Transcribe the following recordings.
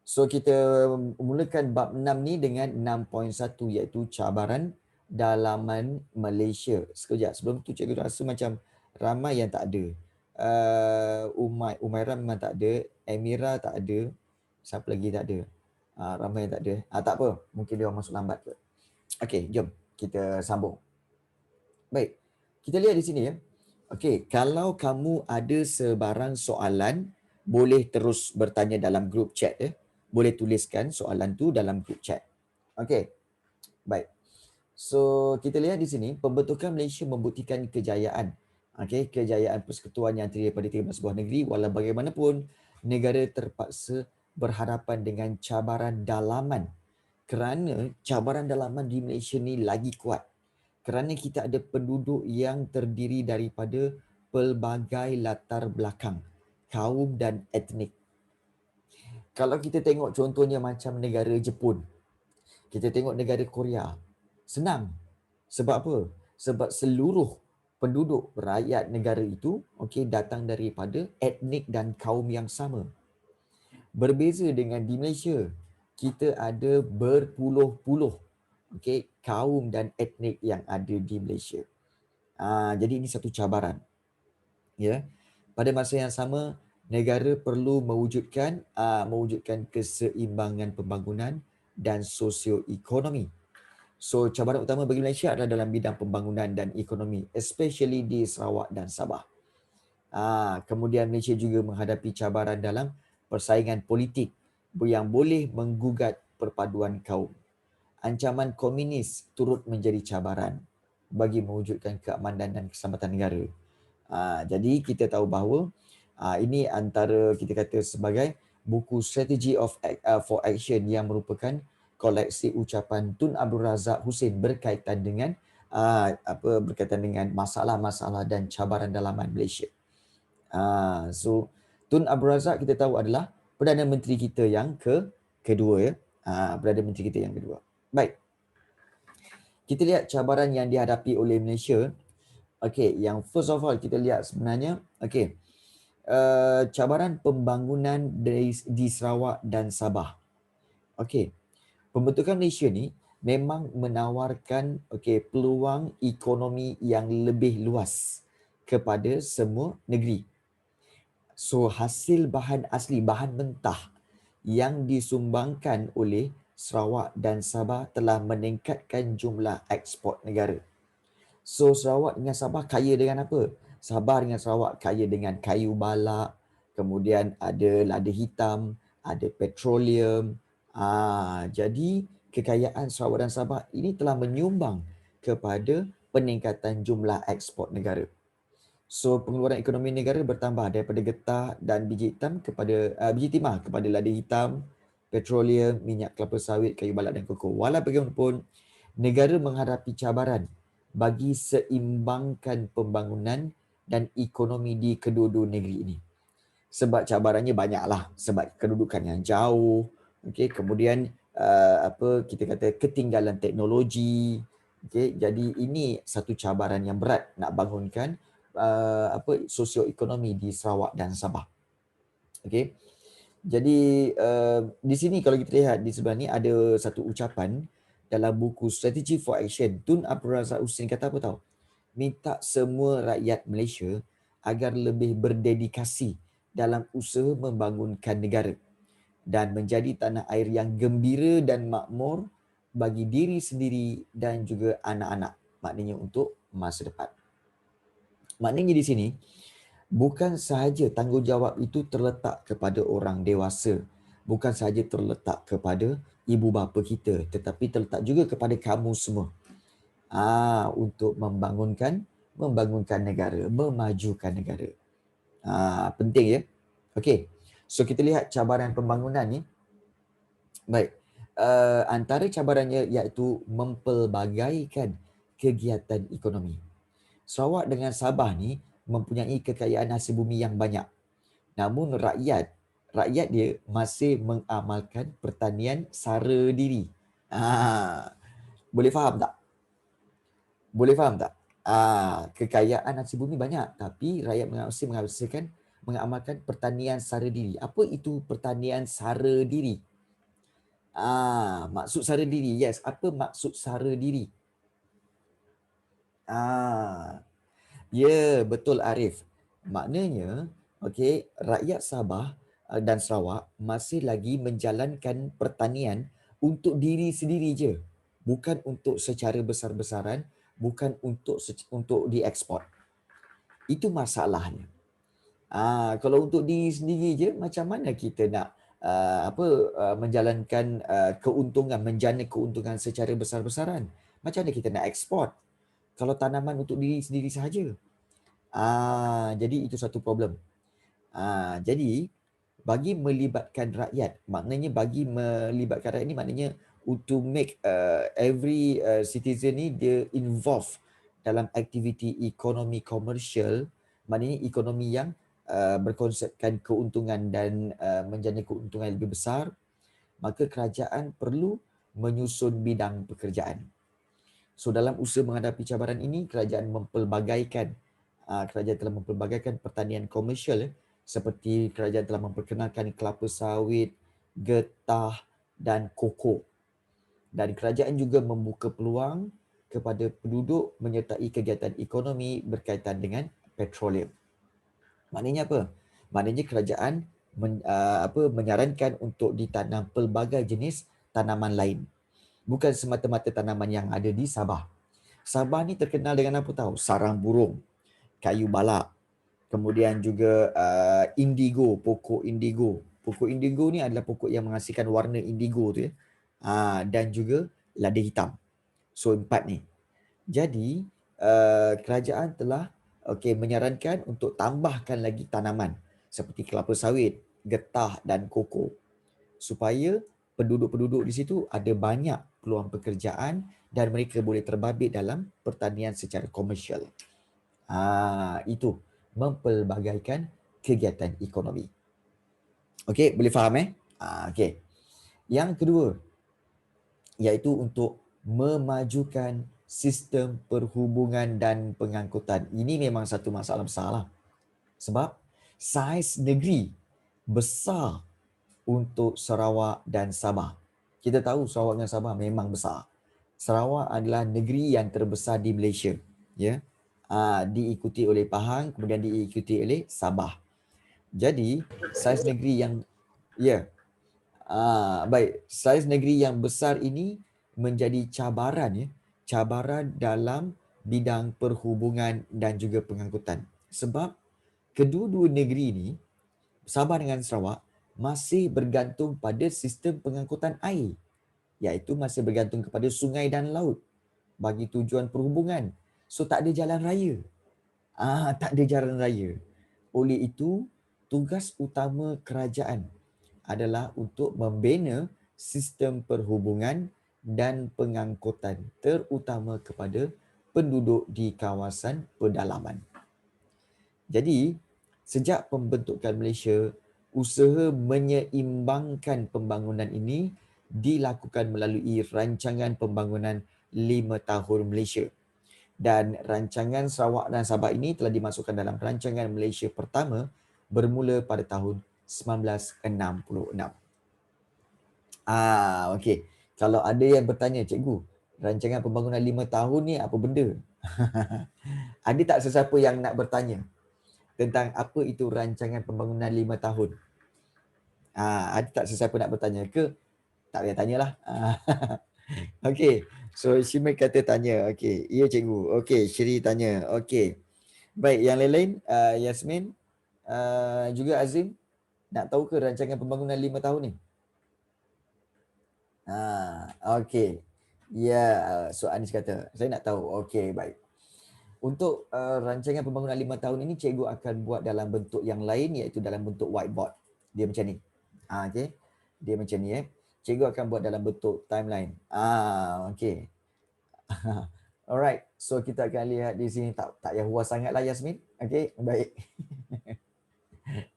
So kita mulakan bab 6 ni dengan 6.1 iaitu cabaran dalaman Malaysia. Sekejap, sebelum tu cikgu rasa macam ramai yang tak ada. Umairah memang tak ada, Emira tak ada, siapa lagi tak ada? Ramai yang tak ada. Tak apa, mungkin dia orang masuk lambat ke. Okey, jom kita sambung. Baik, kita lihat di sini ya. Okey, kalau kamu ada sebarang soalan, boleh terus bertanya dalam grup chat ya. Boleh tuliskan soalan tu dalam grup chat. Okey, baik. So, kita lihat di sini, pembentukan Malaysia membuktikan kejayaan. Okey, kejayaan persekutuan yang terdiri daripada 13 buah negeri. Walau bagaimanapun, negara terpaksa berhadapan dengan cabaran dalaman. Kerana cabaran dalaman di Malaysia ni lagi kuat. Kerana kita ada penduduk yang terdiri daripada pelbagai latar belakang, kaum dan etnik. Kalau kita tengok contohnya macam negara Jepun, kita tengok negara Korea, senang. Sebab apa? Sebab seluruh penduduk rakyat negara itu datang daripada etnik dan kaum yang sama. Berbeza dengan di Malaysia, kita ada berpuluh-puluh kaum dan etnik yang ada di Malaysia. Jadi ini satu cabaran. Ya. Pada masa yang sama, negara perlu mewujudkan keseimbangan pembangunan dan sosioekonomi. So cabaran utama bagi Malaysia adalah dalam bidang pembangunan dan ekonomi, especially di Sarawak dan Sabah. Kemudian Malaysia juga menghadapi cabaran dalam persaingan politik yang boleh menggugat perpaduan kaum. Ancaman komunis turut menjadi cabaran bagi mewujudkan keamanan dan keselamatan negara. Jadi kita tahu bahawa ini antara kita kata sebagai buku Strategy for Action yang merupakan koleksi ucapan Tun Abdul Razak Husin berkaitan dengan masalah-masalah dan cabaran dalaman Malaysia. So Tun Abdul Razak kita tahu adalah Perdana Menteri kita yang kedua ya. Perdana Menteri kita yang kedua. Baik. Kita lihat cabaran yang dihadapi oleh Malaysia. Okey, yang first of all kita lihat sebenarnya cabaran pembangunan di Sarawak dan Sabah. Okey. Pembentukan Malaysia ni memang menawarkan peluang ekonomi yang lebih luas kepada semua negeri. So hasil bahan asli, bahan mentah yang disumbangkan oleh Sarawak dan Sabah telah meningkatkan jumlah ekspor negara. So Sarawak dengan Sabah kaya dengan apa? Sabah dengan Sarawak kaya dengan kayu balak, kemudian ada lada hitam, ada petroleum. Jadi kekayaan Sarawak dan Sabah ini telah menyumbang kepada peningkatan jumlah ekspor negara. So pengeluaran ekonomi negara bertambah daripada getah dan biji timah kepada lada hitam, petroleum, minyak kelapa sawit, kayu balak dan koko. Walau bagaimanapun, negara menghadapi cabaran bagi seimbangkan pembangunan dan ekonomi di kedua-dua negeri ini. Sebab cabarannya banyaklah, sebab kedudukan yang jauh, kemudian kita kata ketinggalan teknologi. Jadi ini satu cabaran yang berat nak bangunkan sosioekonomi di Sarawak dan Sabah. Jadi di sini kalau kita lihat di sebelah ni ada satu ucapan dalam buku Strategy for Action. Tun Abdul Razak Husin kata apa tahu? Minta semua rakyat Malaysia agar lebih berdedikasi dalam usaha membangunkan negara dan menjadi tanah air yang gembira dan makmur bagi diri sendiri dan juga anak-anak. Maknanya untuk masa depan. Maknanya di sini, bukan sahaja tanggungjawab itu terletak kepada orang dewasa, bukan sahaja terletak kepada ibu bapa kita, tetapi terletak juga kepada kamu semua. Untuk membangunkan negara, memajukan negara. Penting ya. Okey. So kita lihat cabaran pembangunan ni. Baik. Antara cabarannya iaitu mempelbagaikan kegiatan ekonomi. Sarawak dengan Sabah ni mempunyai kekayaan hasil bumi yang banyak. Namun rakyat dia masih mengamalkan pertanian sara diri. Boleh faham tak? Kekayaan hasil bumi banyak tapi rakyat masih mengamalkan pertanian sara diri. Apa itu pertanian sara diri? Maksud sara diri. Yes, apa maksud sara diri? Ya, betul Arif. Maknanya, okey, rakyat Sabah dan Sarawak masih lagi menjalankan pertanian untuk diri sendiri je. Bukan untuk secara besar-besaran, bukan untuk diekspor. Itu masalahnya. Kalau untuk diri sendiri je, macam mana kita nak menjalankan keuntungan, menjana keuntungan secara besar-besaran? Macam mana kita nak ekspor kalau tanaman untuk diri sendiri sahaja? Jadi itu satu problem. Jadi bagi melibatkan rakyat, ni maknanya to make every citizen ni dia involve dalam aktiviti ekonomi komersial, maknanya ekonomi yang berkonsepkan keuntungan dan menjana keuntungan lebih besar, maka kerajaan perlu menyusun bidang pekerjaan. So dalam usaha menghadapi cabaran ini, kerajaan telah mempelbagaikan pertanian komersial seperti kerajaan telah memperkenalkan kelapa sawit, getah dan koko. Dan kerajaan juga membuka peluang kepada penduduk menyertai kegiatan ekonomi berkaitan dengan petroleum. Maknanya apa? Maknanya kerajaan menyarankan untuk ditanam pelbagai jenis tanaman lain. Bukan semata-mata tanaman yang ada di Sabah. Sabah ni terkenal dengan apa tahu? Sarang burung, kayu balak, kemudian juga indigo, pokok indigo. Pokok indigo ni adalah pokok yang menghasilkan warna indigo tu ya. Dan juga lada hitam. So 4 ni. Jadi kerajaan telah menyarankan untuk tambahkan lagi tanaman seperti kelapa sawit, getah dan koko supaya penduduk-penduduk di situ ada banyak peluang pekerjaan dan mereka boleh terbabit dalam pertanian secara komersial. Itu mempelbagaikan kegiatan ekonomi. Okey, boleh faham okey. Yang kedua iaitu untuk memajukan sistem perhubungan dan pengangkutan. Ini memang satu masalah besar lah. Sebab saiz negeri besar untuk Sarawak dan Sabah. Kita tahu Sarawak dan Sabah memang besar. Sarawak adalah negeri yang terbesar di Malaysia, ya. Diikuti oleh Pahang, kemudian diikuti oleh Sabah. Jadi saiz negeri yang baik, saiz negeri yang besar ini menjadi cabaran dalam bidang perhubungan dan juga pengangkutan. Sebab kedua-dua negeri ini, Sabah dengan Sarawak, masih bergantung pada sistem pengangkutan air, iaitu masih bergantung kepada sungai dan laut bagi tujuan perhubungan. So tak ada jalan raya. Tak ada jalan raya. Oleh itu, tugas utama kerajaan adalah untuk membina sistem perhubungan dan pengangkutan terutama kepada penduduk di kawasan pedalaman. Jadi, sejak pembentukan Malaysia, usaha menyeimbangkan pembangunan ini dilakukan melalui rancangan pembangunan 5 tahun Malaysia. Dan rancangan Sarawak dan Sabah ini telah dimasukkan dalam rancangan Malaysia pertama bermula pada tahun 1966. Okey. Kalau ada yang bertanya, cikgu, rancangan pembangunan 5 tahun ni apa benda? Ada tak sesiapa yang nak bertanya tentang apa itu rancangan pembangunan 5 tahun? Ada tak sesiapa nak bertanya ke? Tak payah tanyalah. Okey. So Syimil kata tanya. Okey. Ya cikgu. Okey, Syiri tanya. Okey. Baik, yang lain-lain, Yasmin, juga Azim, nak tahu ke rancangan pembangunan 5 tahun ni? Okey. Ya, so Anis kata, saya nak tahu. Okey, baik. Untuk rancangan pembangunan 5 tahun ini, cikgu akan buat dalam bentuk yang lain, iaitu dalam bentuk whiteboard. Dia macam ni. Okey. Dia macam ni. Cikgu akan buat dalam bentuk timeline. Okey. Alright. So kita akan lihat di sini. Tak payah huas sangatlah Yasmin. Okey, baik.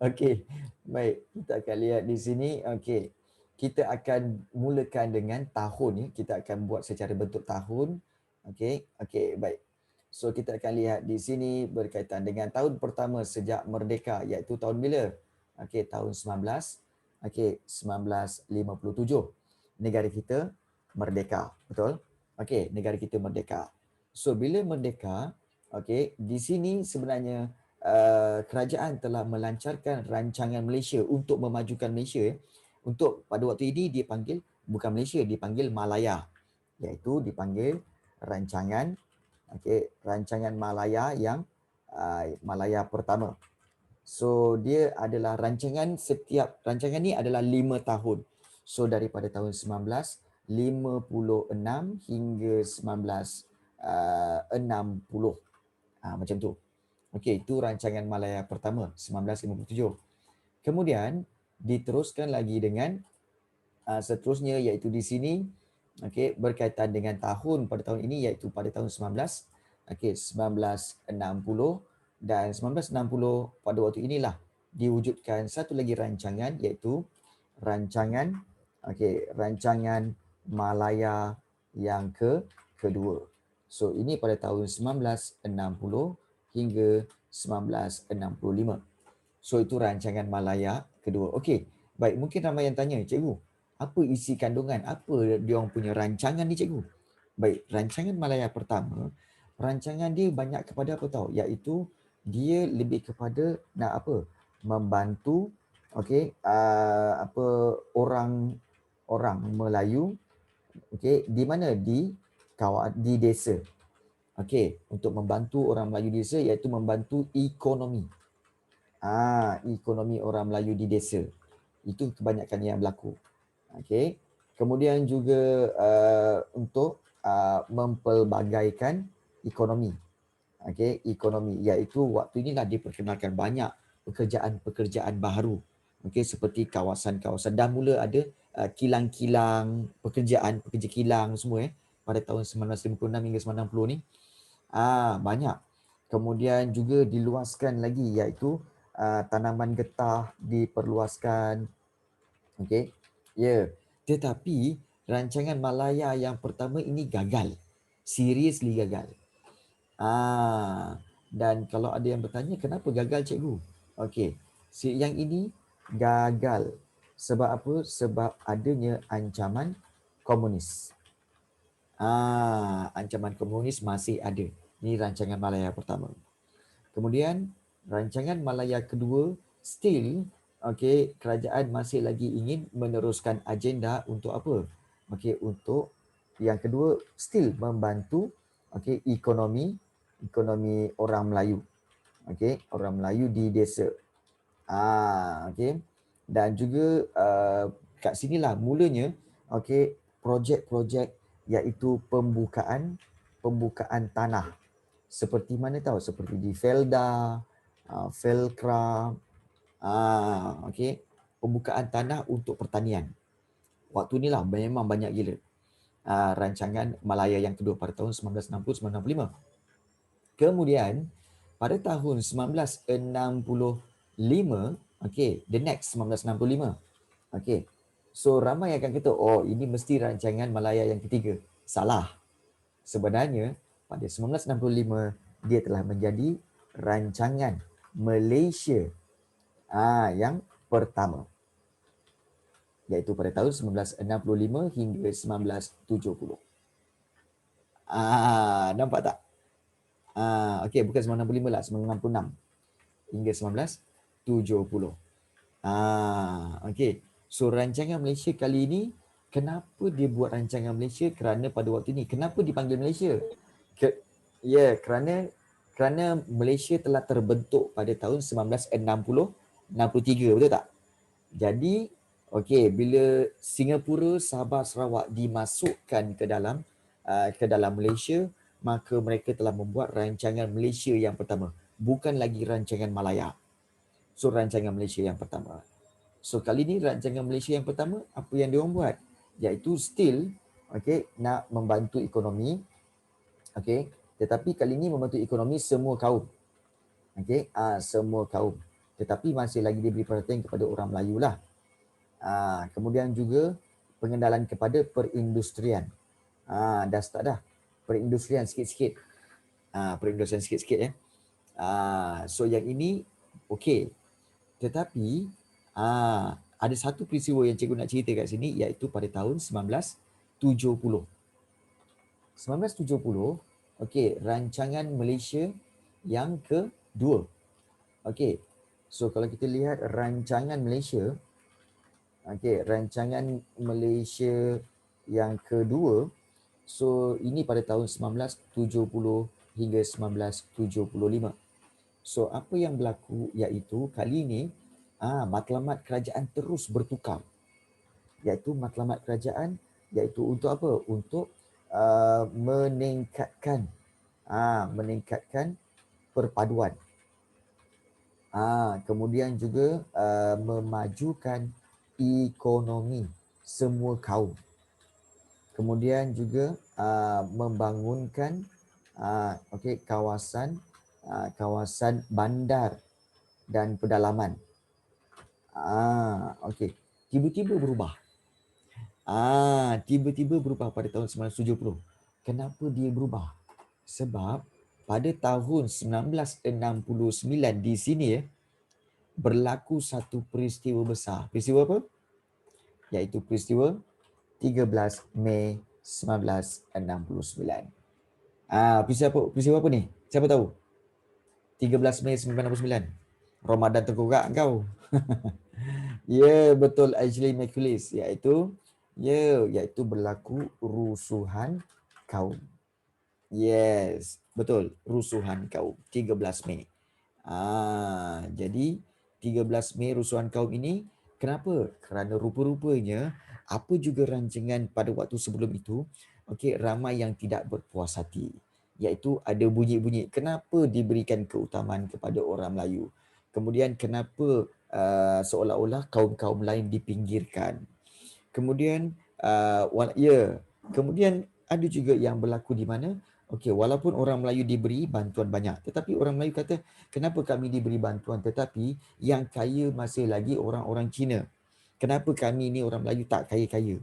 Okey. Baik, kita akan lihat di sini. Okey. Kita akan mulakan dengan tahun ya. Kita akan buat secara bentuk tahun. Okey. Okey, baik. So kita akan lihat di sini berkaitan dengan tahun pertama sejak merdeka, iaitu tahun bila? Okey, tahun 1957. negara kita merdeka. Betul? Okey, negara kita merdeka. So bila merdeka, okey, di sini sebenarnya kerajaan telah melancarkan rancangan Malaysia untuk memajukan Malaysia. Untuk pada waktu ini dipanggil bukan Malaysia, dipanggil Malaya. Iaitu dipanggil rancangan, okey, rancangan Malaya yang Malaya pertama. So dia adalah rancangan ni adalah 5 tahun. So daripada tahun 1956 hingga 1960. Macam tu. Okey, itu rancangan Malaya pertama 1957. Kemudian diteruskan lagi dengan seterusnya iaitu di sini berkaitan dengan pada tahun ini iaitu pada tahun 1960 dan 1960 pada waktu inilah diwujudkan satu lagi rancangan iaitu rancangan Malaya yang kedua. So ini pada tahun 1960 hingga 1965. So itu rancangan Malaya kedua. Okey, baik, mungkin ramai yang tanya, cikgu, apa isi kandungan? Apa dia orang punya rancangan ni, cikgu? Baik, rancangan Malaya pertama, rancangan dia banyak kepada apa tahu? Iaitu dia lebih kepada nak apa? Membantu orang Melayu di mana di desa. Untuk membantu orang Melayu di desa iaitu membantu ekonomi. Ekonomi orang Melayu di desa. Itu kebanyakan yang berlaku. Kemudian juga untuk mempelbagaikan ekonomi. Ekonomi iaitu waktu inilah diperkenalkan banyak pekerjaan-pekerjaan baru. Seperti kawasan-kawasan dah mula ada kilang-kilang, pekerja kilang semua pada tahun 1956 hingga 1960 ni. Banyak. Kemudian juga diluaskan lagi iaitu tanaman getah diperluaskan. Tetapi rancangan Malaya yang pertama ini gagal. Seriously gagal. Dan kalau ada yang bertanya kenapa gagal, cikgu? Yang ini gagal sebab apa? Sebab adanya ancaman komunis. Ancaman komunis masih ada. Ini rancangan Malaya pertama. Kemudian rancangan Malaya kedua still kerajaan masih lagi ingin meneruskan agenda untuk apa? Untuk yang kedua still membantu ekonomi orang Melayu. Orang Melayu di desa. Dan juga kat sinilah mulanya projek-projek iaitu pembukaan tanah. Seperti mana tahu? Seperti di Felda, Felkra, pembukaan tanah untuk pertanian. Waktu inilah memang banyak gila. Rancangan Malaya yang kedua pada tahun 1960-1965. Kemudian pada tahun 1965, the next 1965. So ramai akan kata, oh ini mesti rancangan Malaya yang ketiga. Salah. Sebenarnya pada 1965 dia telah menjadi rancangan Malaysia yang pertama. Iaitu pada tahun 1965 hingga 1970. Nampak tak? Bukan 1965 lah, 1966 hingga 1970. So rancangan Malaysia kali ini, kenapa dia buat rancangan Malaysia? Kerana pada waktu ini, kenapa dipanggil Malaysia? Kerana Malaysia telah terbentuk pada tahun 1963, betul tak? Jadi, bila Singapura, Sabah, Sarawak dimasukkan ke dalam Malaysia, maka mereka telah membuat rancangan Malaysia yang pertama. Bukan lagi rancangan Malaya. So, rancangan Malaysia yang pertama. So, kali ni rancangan Malaysia yang pertama, apa yang diorang buat? Iaitu still, nak membantu ekonomi. Tetapi kali ni membantu ekonomi semua kaum. Semua kaum. Tetapi masih lagi diberi perhatian kepada orang Melayu lah. Kemudian juga pengenalan kepada perindustrian. Dah start dah. Perindustrian sikit-sikit. Perindustrian sikit-sikit So yang ini okey. Tetapi ada satu peristiwa yang cikgu nak cerita kat sini, iaitu pada tahun 1970. 1970, okey, rancangan Malaysia yang kedua. Okey, so kalau kita lihat rancangan Malaysia, okey, rancangan Malaysia yang kedua, so ini pada tahun 1970 hingga 1975. So apa yang berlaku iaitu kali ini matlamat kerajaan terus bertukar. Iaitu matlamat kerajaan iaitu untuk apa? Untuk meningkatkan perpaduan. Kemudian juga memajukan ekonomi semua kaum. Kemudian juga membangunkan kawasan bandar dan pedalaman. Okey, tiba-tiba berubah. Tiba-tiba berubah pada tahun 1970. Kenapa dia berubah? Sebab pada tahun 1969 di sini berlaku satu peristiwa besar. Peristiwa apa? Iaitu peristiwa 13 Mei 1969. Peristiwa apa ni? Siapa tahu? 13 Mei 1969. Ramadan terkorak kau. Ya, betul, Ashley McLeish, iaitu berlaku rusuhan kaum. Yes, betul, rusuhan kaum 13 Mei. Jadi 13 Mei rusuhan kaum ini kenapa? Kerana rupa-rupanya apa juga rancangan pada waktu sebelum itu, okey, ramai yang tidak berpuas hati. Iaitu ada bunyi-bunyi kenapa diberikan keutamaan kepada orang Melayu. Kemudian kenapa seolah-olah kaum-kaum lain dipinggirkan. Kemudian kemudian ada juga yang berlaku di mana okey, walaupun orang Melayu diberi bantuan banyak, tetapi orang Melayu kata, kenapa kami diberi bantuan tetapi yang kaya masih lagi orang-orang Cina? Kenapa kami ni orang Melayu tak kaya-kaya?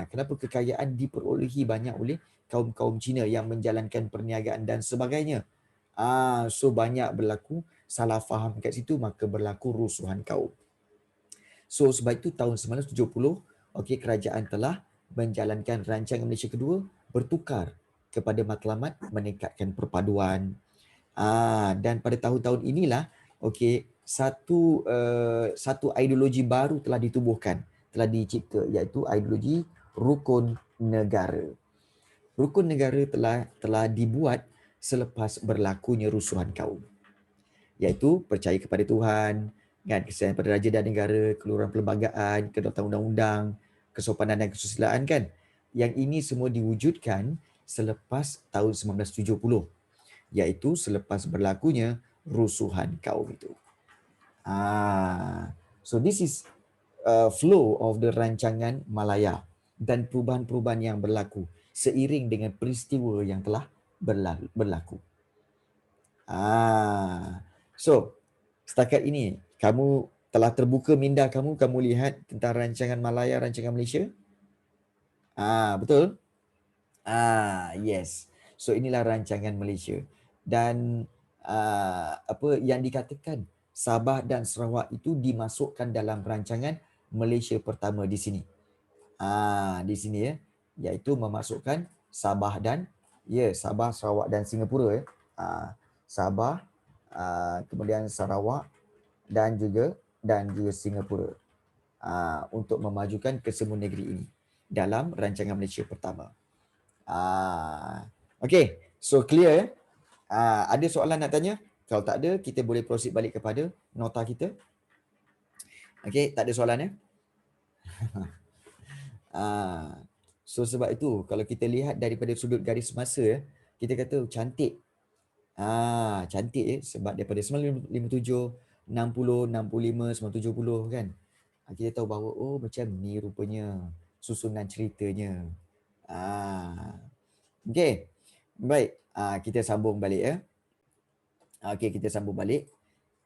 Kenapa kekayaan diperolehi banyak oleh kaum-kaum Cina yang menjalankan perniagaan dan sebagainya? So banyak berlaku salah faham kat situ, maka berlaku rusuhan kaum. So sebab itu tahun 1970, okey, kerajaan telah menjalankan rancangan Malaysia kedua bertukar kepada matlamat meningkatkan perpaduan. Dan pada tahun-tahun inilah okey, satu ideologi baru telah ditubuhkan, telah dicipta, iaitu ideologi rukun negara. Rukun negara telah dibuat selepas berlakunya rusuhan kaum, iaitu percaya kepada Tuhan, kan, kesetiaan pada raja dan negara, keluaran perlembagaan, kedaulatan undang-undang, kesopanan dan kesusilaan, kan. Yang ini semua diwujudkan selepas tahun 1970, iaitu selepas berlakunya rusuhan kaum itu. So this is flow of the rancangan Malaya dan perubahan-perubahan yang berlaku seiring dengan peristiwa yang telah berlaku. So setakat ini kamu telah terbuka minda kamu lihat tentang rancangan Malaya, rancangan Malaysia? Betul? Yes. So inilah rancangan Malaysia. Dan apa yang dikatakan Sabah dan Sarawak itu dimasukkan dalam rancangan Malaysia pertama di sini. Di sini iaitu memasukkan Sabah dan Sabah, Sarawak dan Singapura Sabah, kemudian Sarawak dan juga Singapura untuk memajukan kesemua negeri ini dalam rancangan Malaysia pertama. Okay, so clear. Ada soalan nak tanya? Kalau tak ada, kita boleh proceed balik kepada nota kita. Okay, tak ada soalan So sebab itu kalau kita lihat daripada sudut garis masa kita kata cantik. Cantik sebab daripada 1957, 60, 65, 1970 kan. Kita tahu bahawa oh macam ni rupanya susunan ceritanya. Okey. Baik, kita sambung balik Okey, kita sambung balik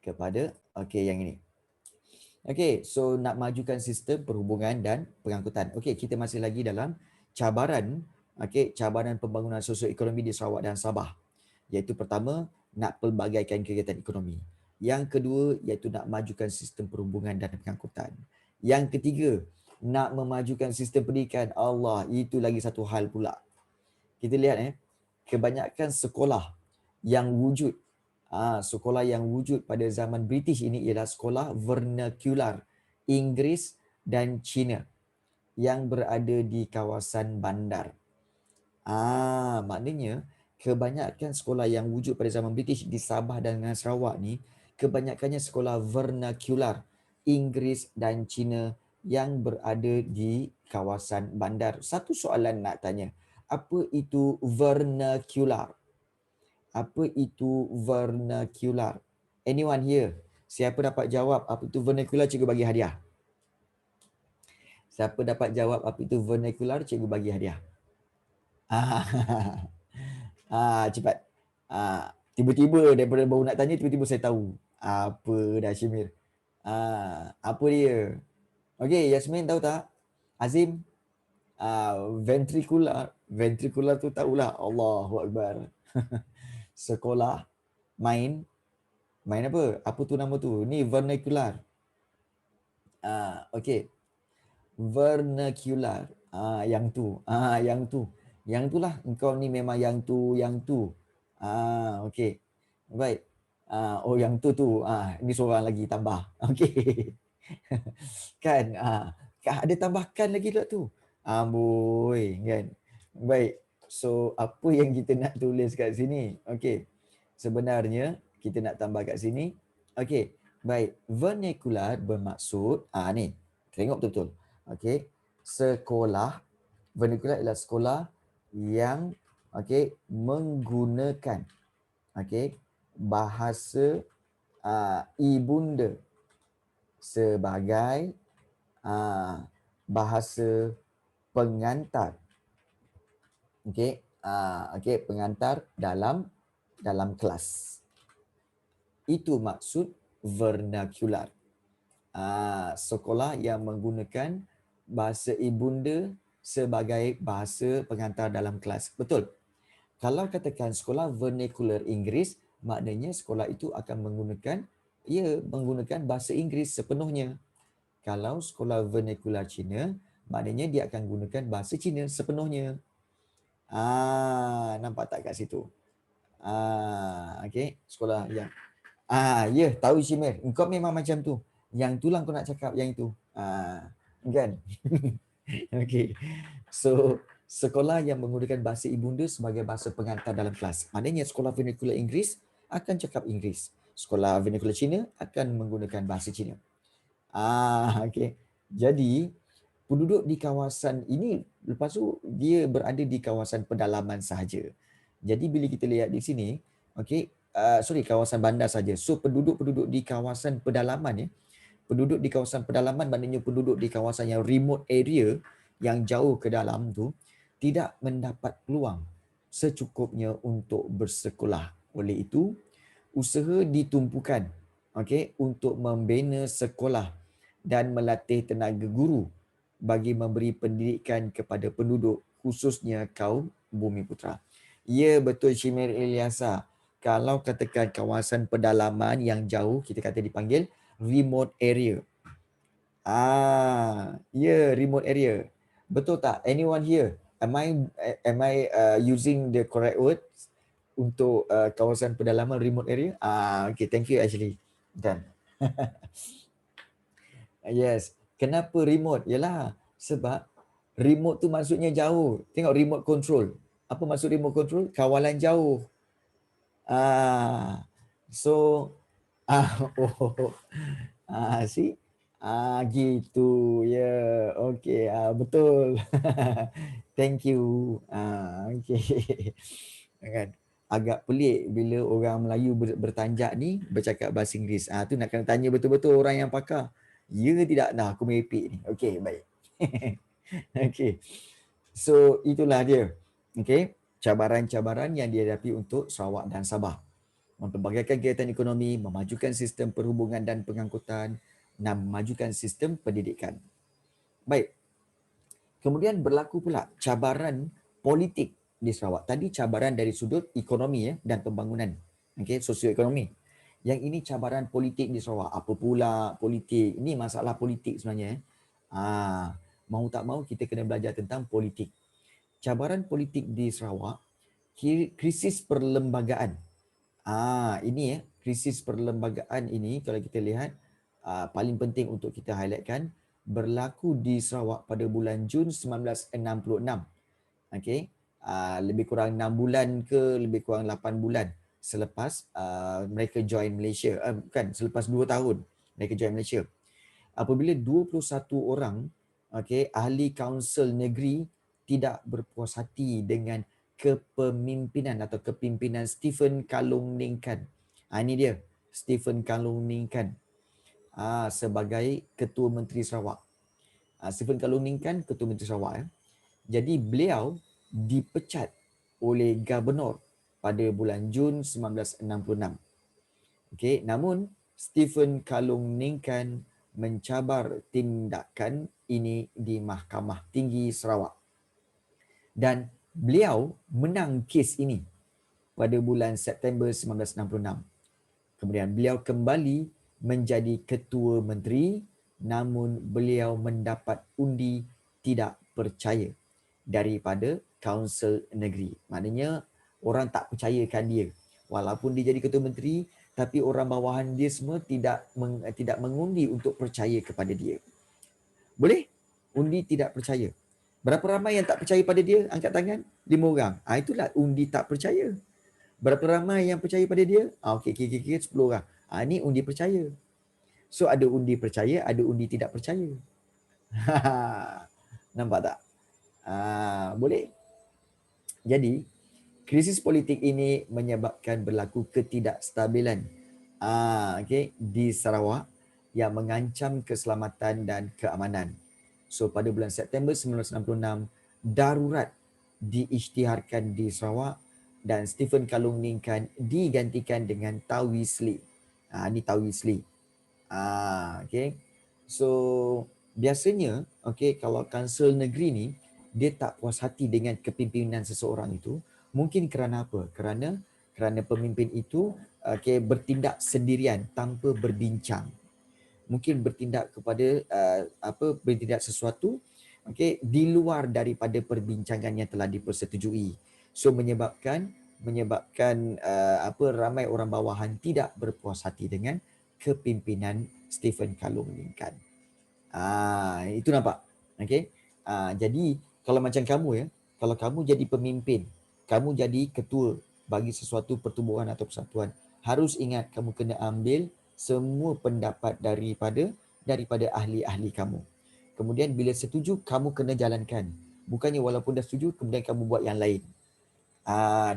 kepada yang ini. Okey, so nak majukan sistem perhubungan dan pengangkutan. Okey, kita masih lagi dalam cabaran cabaran pembangunan sosioekonomi di Sarawak dan Sabah. Iaitu pertama, nak pelbagaikan kegiatan ekonomi. Yang kedua, iaitu nak majukan sistem perhubungan dan pengangkutan. Yang ketiga, nak memajukan sistem pendidikan. Allah, itu lagi satu hal pula. Kita lihat kebanyakan sekolah yang wujud sekolah yang wujud pada zaman British ini ialah sekolah vernacular Inggeris dan Cina yang berada di kawasan bandar. Maknanya kebanyakan sekolah yang wujud pada zaman British di Sabah dan Sarawak ni kebanyakannya sekolah vernacular Inggeris dan Cina yang berada di kawasan bandar. Satu soalan nak tanya, apa itu vernacular? Apa itu vernacular? Anyone here? Siapa dapat jawab apa itu vernacular, cikgu bagi hadiah. Siapa dapat jawab apa itu vernacular, cikgu bagi hadiah. Cepat. Tiba-tiba daripada baru nak tanya, tiba-tiba saya tahu. Apa dah Syamir? Apa dia? Okey, Yasmin tahu tak? Azim? Ventricular. Ventricular tu tahulah. Allahu Akbar. Sekolah main apa? Apa tu nama tu? Ni vernacular. Okey. Vernacular. Yang tu. Yang tu lah. Engkau ni memang yang tu. Okey. Baik. Yang tu. Ini seorang lagi tambah. Okey. Kan? Ada tambahkan lagi tak tu? Amboi, kan? Baik. So, apa yang kita nak tulis kat sini? Okey. Sebenarnya, kita nak tambah kat sini. Okey. Baik. Vernacular bermaksud, ni. Tengok betul-betul. Okey. Sekolah. Vernacular adalah sekolah yang menggunakan bahasa ibunda sebagai bahasa pengantar. Pengantar dalam kelas. Itu maksud vernacular. Sekolah yang menggunakan bahasa ibunda sebagai bahasa pengantar dalam kelas. Betul. Kalau katakan sekolah vernacular Inggeris, maknanya sekolah itu akan menggunakan bahasa Inggeris sepenuhnya. Kalau sekolah vernacular Cina, maknanya dia akan gunakan bahasa Cina sepenuhnya. Nampak tak kat situ? Okey, sekolah yang tahu Syamir. Engkau memang macam tu. Yang tu lah kau nak cakap yang itu. Kan? Okey. So, sekolah yang menggunakan bahasa ibunda sebagai bahasa pengantar dalam kelas. Maknanya sekolah vernacular Inggeris akan cakap Inggeris. Sekolah vernacular Cina akan menggunakan bahasa Cina. Okey. Jadi, penduduk di kawasan ini, lepas tu dia berada di kawasan pedalaman sahaja. Jadi bila kita lihat di sini, kawasan bandar saja. So penduduk-penduduk di kawasan pedalaman penduduk di kawasan pedalaman maknanya penduduk di kawasan yang remote area, yang jauh ke dalam tu, tidak mendapat peluang secukupnya untuk bersekolah. Oleh itu, usaha ditumpukan untuk membina sekolah dan melatih tenaga guru bagi memberi pendidikan kepada penduduk, khususnya kaum Bumiputera. Ya, betul Syamir Ilyasa. Kalau katakan kawasan pedalaman yang jauh, kita kata dipanggil remote area. Remote area. Betul tak? Anyone here? Am I using the correct word untuk kawasan pedalaman remote area? Okay, thank you actually. Done. Yes. Kenapa remote? Yalah, sebab remote tu maksudnya jauh. Tengok remote control. Apa maksud remote control? Kawalan jauh. So, see? Gitu. Ya, okay. Betul. Thank you. Okay. Kan? Agak pelik bila orang Melayu bertanjak ni bercakap bahasa Inggeris. Tu nak kena tanya betul-betul orang yang pakar. Ya tidak? Nah, aku merepek ni. Okay, baik. Okay. So, itulah dia. Okay. Cabaran-cabaran yang dihadapi untuk Sarawak dan Sabah. Mempelbagaikan kegiatan ekonomi, memajukan sistem perhubungan dan pengangkutan, dan memajukan sistem pendidikan. Baik. Kemudian berlaku pula cabaran politik di Sarawak. Tadi cabaran dari sudut ekonomi dan pembangunan. Sosioekonomi. Yang ini cabaran politik di Sarawak. Apa pula politik? Ini masalah politik sebenarnya. Mau tak mau kita kena belajar tentang politik. Cabaran politik di Sarawak, krisis perlembagaan. Ini krisis perlembagaan ini kalau kita lihat paling penting untuk kita highlightkan, berlaku di Sarawak pada bulan Jun 1966. Okey. Lebih kurang 6 bulan ke lebih kurang 8 bulan selepas mereka join Malaysia. Selepas 2 tahun mereka join Malaysia. Apabila 21 orang ahli kaunsil negeri tidak berpuas hati dengan kepemimpinan atau kepimpinan Stephen Kalung Ningkan. Ini dia, Stephen Kalung Ningkan sebagai Ketua Menteri Sarawak. Stephen Kalung Ningkan Ketua Menteri Sarawak. Jadi beliau dipecat oleh Gubernur pada bulan Jun 1966. Namun Stephen Kalung Ningkan mencabar tindakan ini di Mahkamah Tinggi Sarawak. Dan beliau menang kes ini pada bulan September 1966. Kemudian beliau kembali menjadi Ketua Menteri, namun beliau mendapat undi tidak percaya daripada Kaunsil Negeri. Maknanya orang tak percayakan dia. Walaupun dia jadi Ketua Menteri, tapi orang bawahan dia semua tidak mengundi untuk percaya kepada dia. Boleh? Undi tidak percaya. Berapa ramai yang tak percaya pada dia? Angkat tangan. 5 orang. Itulah undi tak percaya. Berapa ramai yang percaya pada dia? Okey, 10 orang. Ini undi percaya. So ada undi percaya, ada undi tidak percaya. Nampak tak? Boleh? Jadi, krisis politik ini menyebabkan berlaku ketidakstabilan di Sarawak yang mengancam keselamatan dan keamanan. So pada bulan September 1966, darurat diisytiharkan di Sarawak dan Stephen Kalung Ningkan digantikan dengan Tawiz Lee. Ini Tawiz Lee. So biasanya kalau kaunsil negeri ni dia tak puas hati dengan kepimpinan seseorang itu, mungkin kerana apa? Kerana pemimpin itu bertindak sendirian tanpa berbincang. Mungkin bertindak kepada bertindak sesuatu di luar daripada perbincangan yang telah dipersetujui. So menyebabkan ramai orang bawahan tidak berpuas hati dengan kepimpinan Stephen Kalung Ningkan. Itu nampak. Jadi kalau macam kamu kalau kamu jadi pemimpin, kamu jadi ketua bagi sesuatu pertubuhan atau persatuan, harus ingat kamu kena ambil semua pendapat daripada ahli-ahli kamu. Kemudian bila setuju, kamu kena jalankan. Bukannya walaupun dah setuju, kemudian kamu buat yang lain.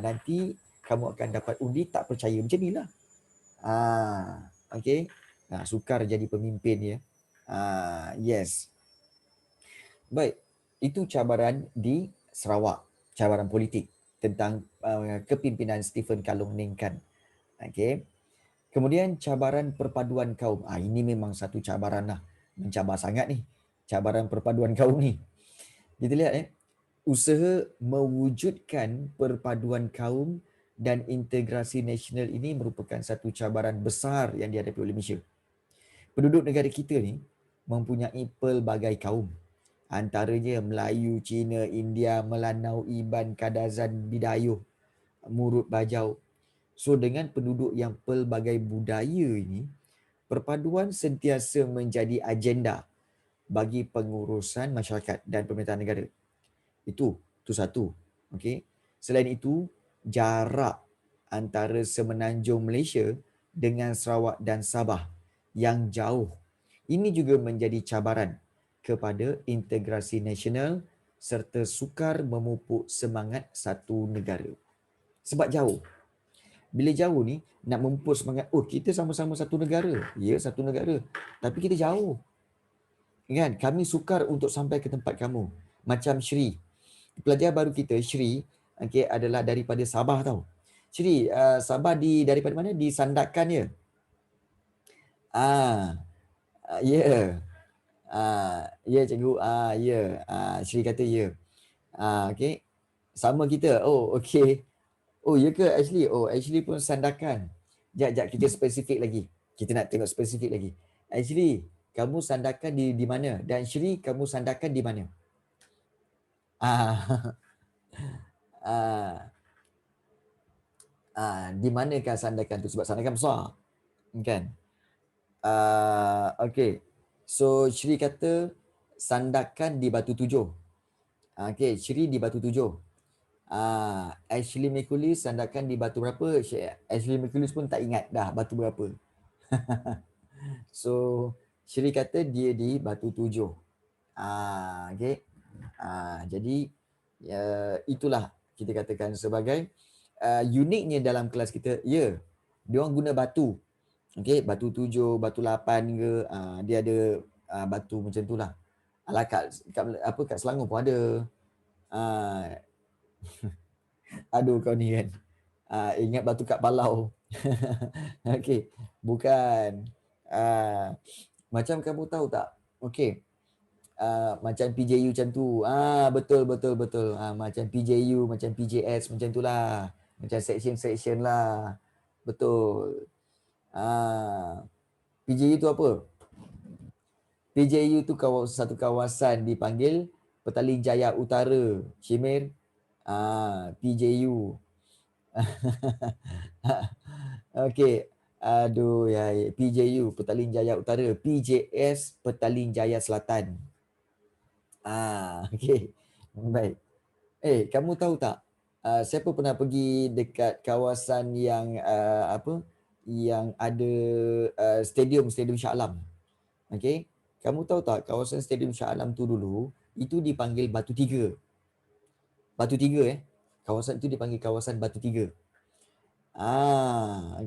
Nanti kamu akan dapat undi tak percaya. Macam inilah. Sukar jadi pemimpin ya. Yes. Baik, itu cabaran di Sarawak, cabaran politik tentang kepimpinan Stephen Kalung Ningkan. Kemudian cabaran perpaduan kaum. Ini memang satu cabaran lah. Mencabar sangat ni. Cabaran perpaduan kaum ni. Kita lihat usaha mewujudkan perpaduan kaum dan integrasi nasional ini merupakan satu cabaran besar yang dihadapi oleh Malaysia. Penduduk negara kita ni mempunyai pelbagai kaum. Antaranya Melayu, Cina, India, Melanau, Iban, Kadazan, Bidayuh, Murut, Bajau. So dengan penduduk yang pelbagai budaya ini, perpaduan sentiasa menjadi agenda bagi pengurusan masyarakat dan pemerintahan negara. Itu satu. Selain itu, jarak antara semenanjung Malaysia dengan Sarawak dan Sabah yang jauh. Ini juga menjadi cabaran kepada integrasi nasional serta sukar memupuk semangat satu negara. Sebab jauh. Bila jauh ni, nak memupuk semangat, kita sama-sama satu negara. Ya, satu negara. Tapi kita jauh. Kan? Kami sukar untuk sampai ke tempat kamu. Macam Shri. Pelajar baru kita, Shri, adalah daripada Sabah tau. Shri, Sabah daripada mana? Di Sandakan ya? Ya. Ya cikgu. Ya. Shri kata ya. Sama kita. Oh, okey. Oh, ya ke Ashley? Oh, Ashley pun Sandakan. Jap, kita spesifik lagi. Kita nak tengok spesifik lagi. Actually, kamu sandarkan di mana? Dan Syri, kamu sandarkan di mana? Ah, di manakah sandarkan tu? Sebab sandarkan besar. Kan? Okay. So, Syri kata sandarkan di Batu Tujuh. Okay, Syri di Batu Tujuh. Ashley Mikulis sandarkan di batu berapa? Ashley Mikulis pun tak ingat dah batu berapa. So, Syri kata dia di Batu Tujuh. Okay. Jadi, itulah kita katakan sebagai uniknya dalam kelas kita. Ya, dia orang guna batu. Okay, Batu Tujuh, Batu Lapan ke, dia ada batu macam tu lah. Alah, kat Selangor pun ada. Aduh, kau ni kan. Ingat batu kat Palau. Okey, bukan. Macam kamu tahu tak? Okey. Macam PJU macam tu. Betul. Macam PJU, macam PJS macam tu lah. Macam section lah. Betul. PJU tu apa? PJU tu satu kawasan dipanggil Petaling Jaya Utara. Syimir. PJU. Okey. Aduh, ya. PJU, Petaling Jaya Utara. PJS, Petaling Jaya Selatan. Okey. Baik. Kamu tahu tak? Siapa pernah pergi dekat kawasan yang apa? Yang ada stadium Shah Alam. Okey. Kamu tahu tak kawasan stadium Shah Alam tu dulu itu dipanggil Batu Tiga. Batu Tiga Kawasan itu dipanggil kawasan Batu Tiga.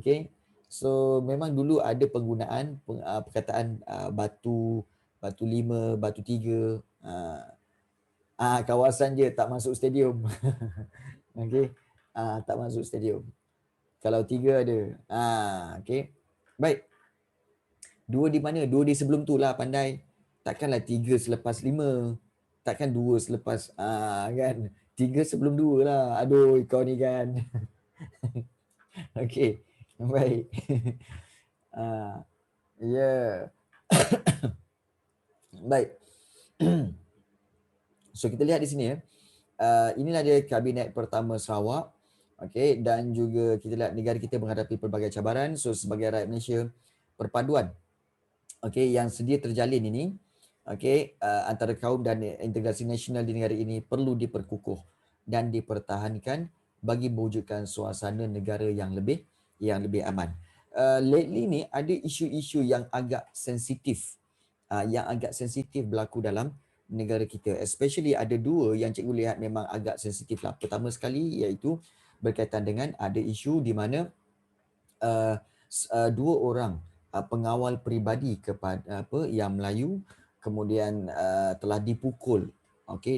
Okay. So memang dulu ada penggunaan perkataan batu lima, batu tiga. Kawasan je, tak masuk stadium. Okay. Tak masuk stadium. Kalau tiga ada. Okay. Baik. Dua di mana? Dua di sebelum tu lah, pandai. Takkanlah tiga selepas lima. Takkan dua selepas kan. Tiga sebelum dua lah. Aduh, kau ni kan. Okey, baik. Ya. Baik. So kita lihat di sini inilah dia kabinet pertama Sarawak. Okey, dan juga kita lihat negara kita menghadapi pelbagai cabaran. So sebagai rakyat Malaysia, perpaduan yang sedia terjalin ini antara kaum dan integrasi nasional di negara ini perlu diperkukuh dan dipertahankan bagi mewujudkan suasana negara yang lebih aman. Lately ni ada isu-isu yang agak sensitif berlaku dalam negara kita. Especially ada dua yang cikgu lihat memang agak sensitif lah. Pertama sekali iaitu berkaitan dengan ada isu di mana dua orang pengawal peribadi kepada yang Melayu kemudian telah dipukul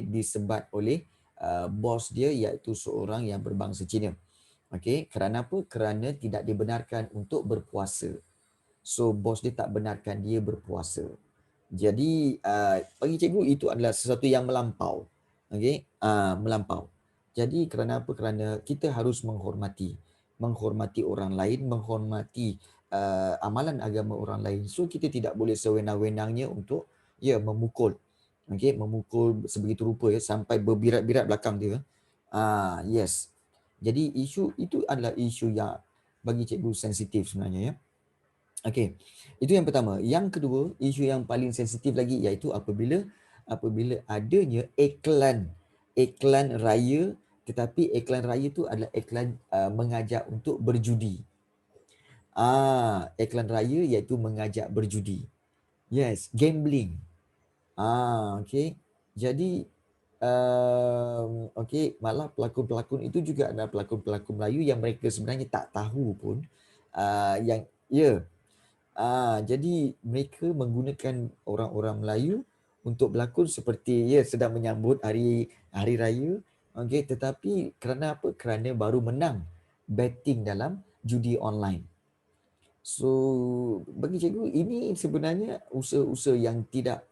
disebat oleh bos dia iaitu seorang yang berbangsa Cina. Kerana apa? Kerana tidak dibenarkan untuk berpuasa. So bos dia tak benarkan dia berpuasa. Jadi bagi cikgu itu adalah sesuatu yang melampau. Melampau. Jadi kerana apa? Kerana kita harus menghormati orang lain, menghormati amalan agama orang lain. So kita tidak boleh sewenang-wenangnya untuk memukul. Memukul sebegitu rupa sampai berbirat-birat belakang dia. Yes. Jadi isu itu adalah isu yang bagi cikgu sensitif sebenarnya ya. Okey. Itu yang pertama. Yang kedua, isu yang paling sensitif lagi iaitu apabila adanya iklan raya, tetapi iklan raya tu adalah iklan mengajak untuk berjudi. Iklan raya iaitu mengajak berjudi. Yes, gambling. Okey. Jadi malah pelakon-pelakon itu juga adalah pelakon-pelakon Melayu yang mereka sebenarnya tak tahu pun jadi mereka menggunakan orang-orang Melayu untuk berlakon seperti sedang menyambut hari raya. Tetapi kerana apa? Kerana baru menang betting dalam judi online. So bagi cikgu ini sebenarnya usaha-usaha yang tidak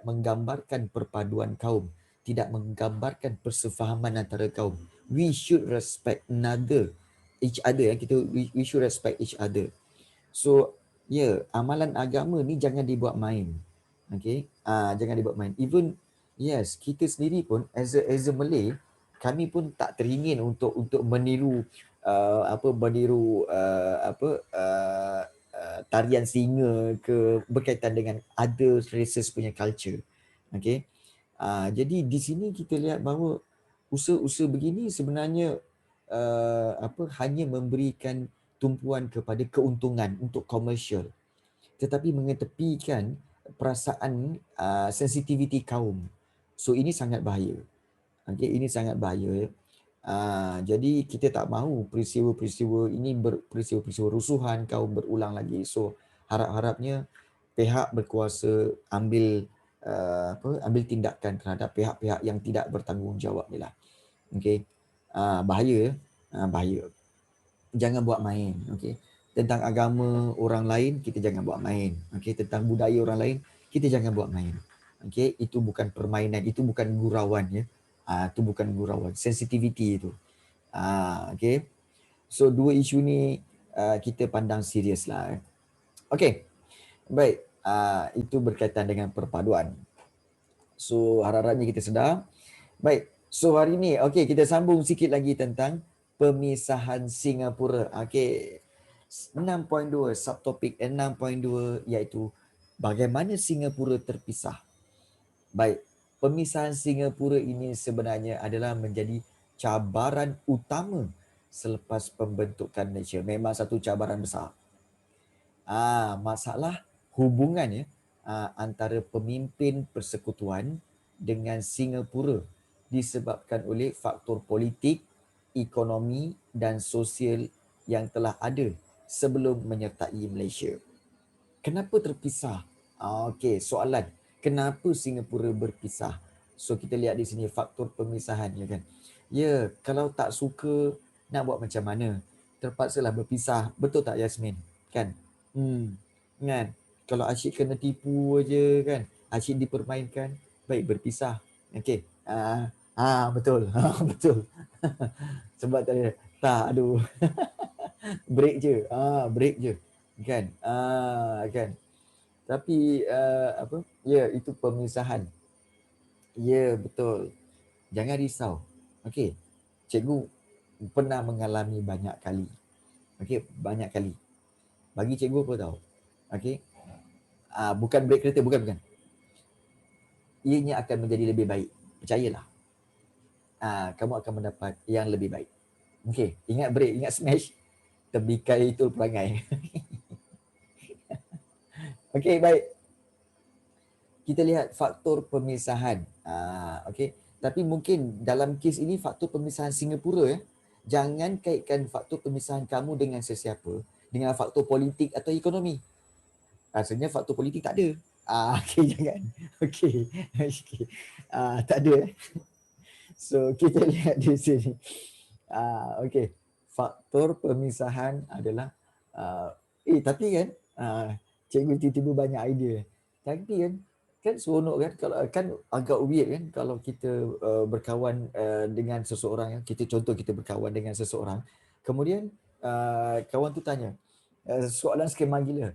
menggambarkan perpaduan kaum, tidak menggambarkan persefahaman antara kaum. We should respect another each other, we should respect each other. So amalan agama ni jangan dibuat main. Okay, jangan dibuat main. Even yes, kita sendiri pun as a Malay, kami pun tak teringin untuk meniru tarian singa ke berkaitan dengan other races punya culture. Okay, jadi di sini kita lihat bahawa usaha-usaha begini sebenarnya hanya memberikan tumpuan kepada keuntungan untuk komersial, tetapi mengetepikan perasaan sensitiviti kaum. So ini sangat bahaya. Okay, ini sangat bahaya. Jadi kita tak mahu peristiwa-peristiwa ini peristiwa-peristiwa rusuhan kaum berulang lagi. So harap-harapnya pihak berkuasa ambil tindakan terhadap pihak-pihak yang tidak bertanggungjawab ni lah. Okay. Bahaya. Bahaya. Jangan buat main. Okay. Tentang agama orang lain, kita jangan buat main. Okay. Tentang budaya orang lain, kita jangan buat main. Okay. Itu bukan permainan, itu bukan gurauan. Ya. Itu bukan gurauan. Sensitivity itu. Okay. So dua isu ni kita pandang serius lah. Okay. Baik. Itu berkaitan dengan perpaduan. So harap-harapnya kita sedar. Baik. So hari ni, okay, kita sambung sikit lagi tentang pemisahan Singapura. Okay. 6.2, subtopik 6.2 iaitu bagaimana Singapura terpisah. Baik. Pemisahan Singapura ini sebenarnya adalah menjadi cabaran utama selepas pembentukan Malaysia. Memang satu cabaran besar. Masalah hubungannya antara pemimpin persekutuan dengan Singapura disebabkan oleh faktor politik, ekonomi dan sosial yang telah ada sebelum menyertai Malaysia. Kenapa terpisah? Okey, soalan. Kenapa Singapura berpisah? So kita lihat di sini faktor pemisahan, ya kan. Ya, kalau tak suka nak buat macam mana? Terpaksalah berpisah. Betul tak Yasmin? Kan? Kan? Kalau asyik kena tipu aja kan, asyik dipermainkan, baik berpisah. Okey. Betul. Betul. Sebab tak ada. Tak, aduh. Break je. Break je. Kan? Kan? Tapi ya, itu pemisahan. Ya, betul. Jangan risau. Okey. Cikgu pernah mengalami banyak kali. Okey, banyak kali. Bagi cikgu apa tahu? Okey. Bukan break kereta, bukan. Ianya akan menjadi lebih baik. Percayalah. Kamu akan mendapat yang lebih baik. Okey, ingat break, ingat smash. Tebikai itu perangai. Okey, baik. Kita lihat faktor pemisahan. Okey. Tapi mungkin dalam kes ini faktor pemisahan Singapura ya. Jangan kaitkan faktor pemisahan kamu dengan sesiapa dengan faktor politik atau ekonomi. Rasanya faktor politik tak ada. Okey, jangan. Okey. Okey. Tak ada. So kita lihat di sini. Okey. Faktor pemisahan adalah tapi kan cikgu tiba-tiba banyak idea. Tapi kan seronok kan, kalau kan agak weird kan kalau kita berkawan dengan seseorang, kita berkawan dengan seseorang, kemudian kawan tu tanya soalan skema gila.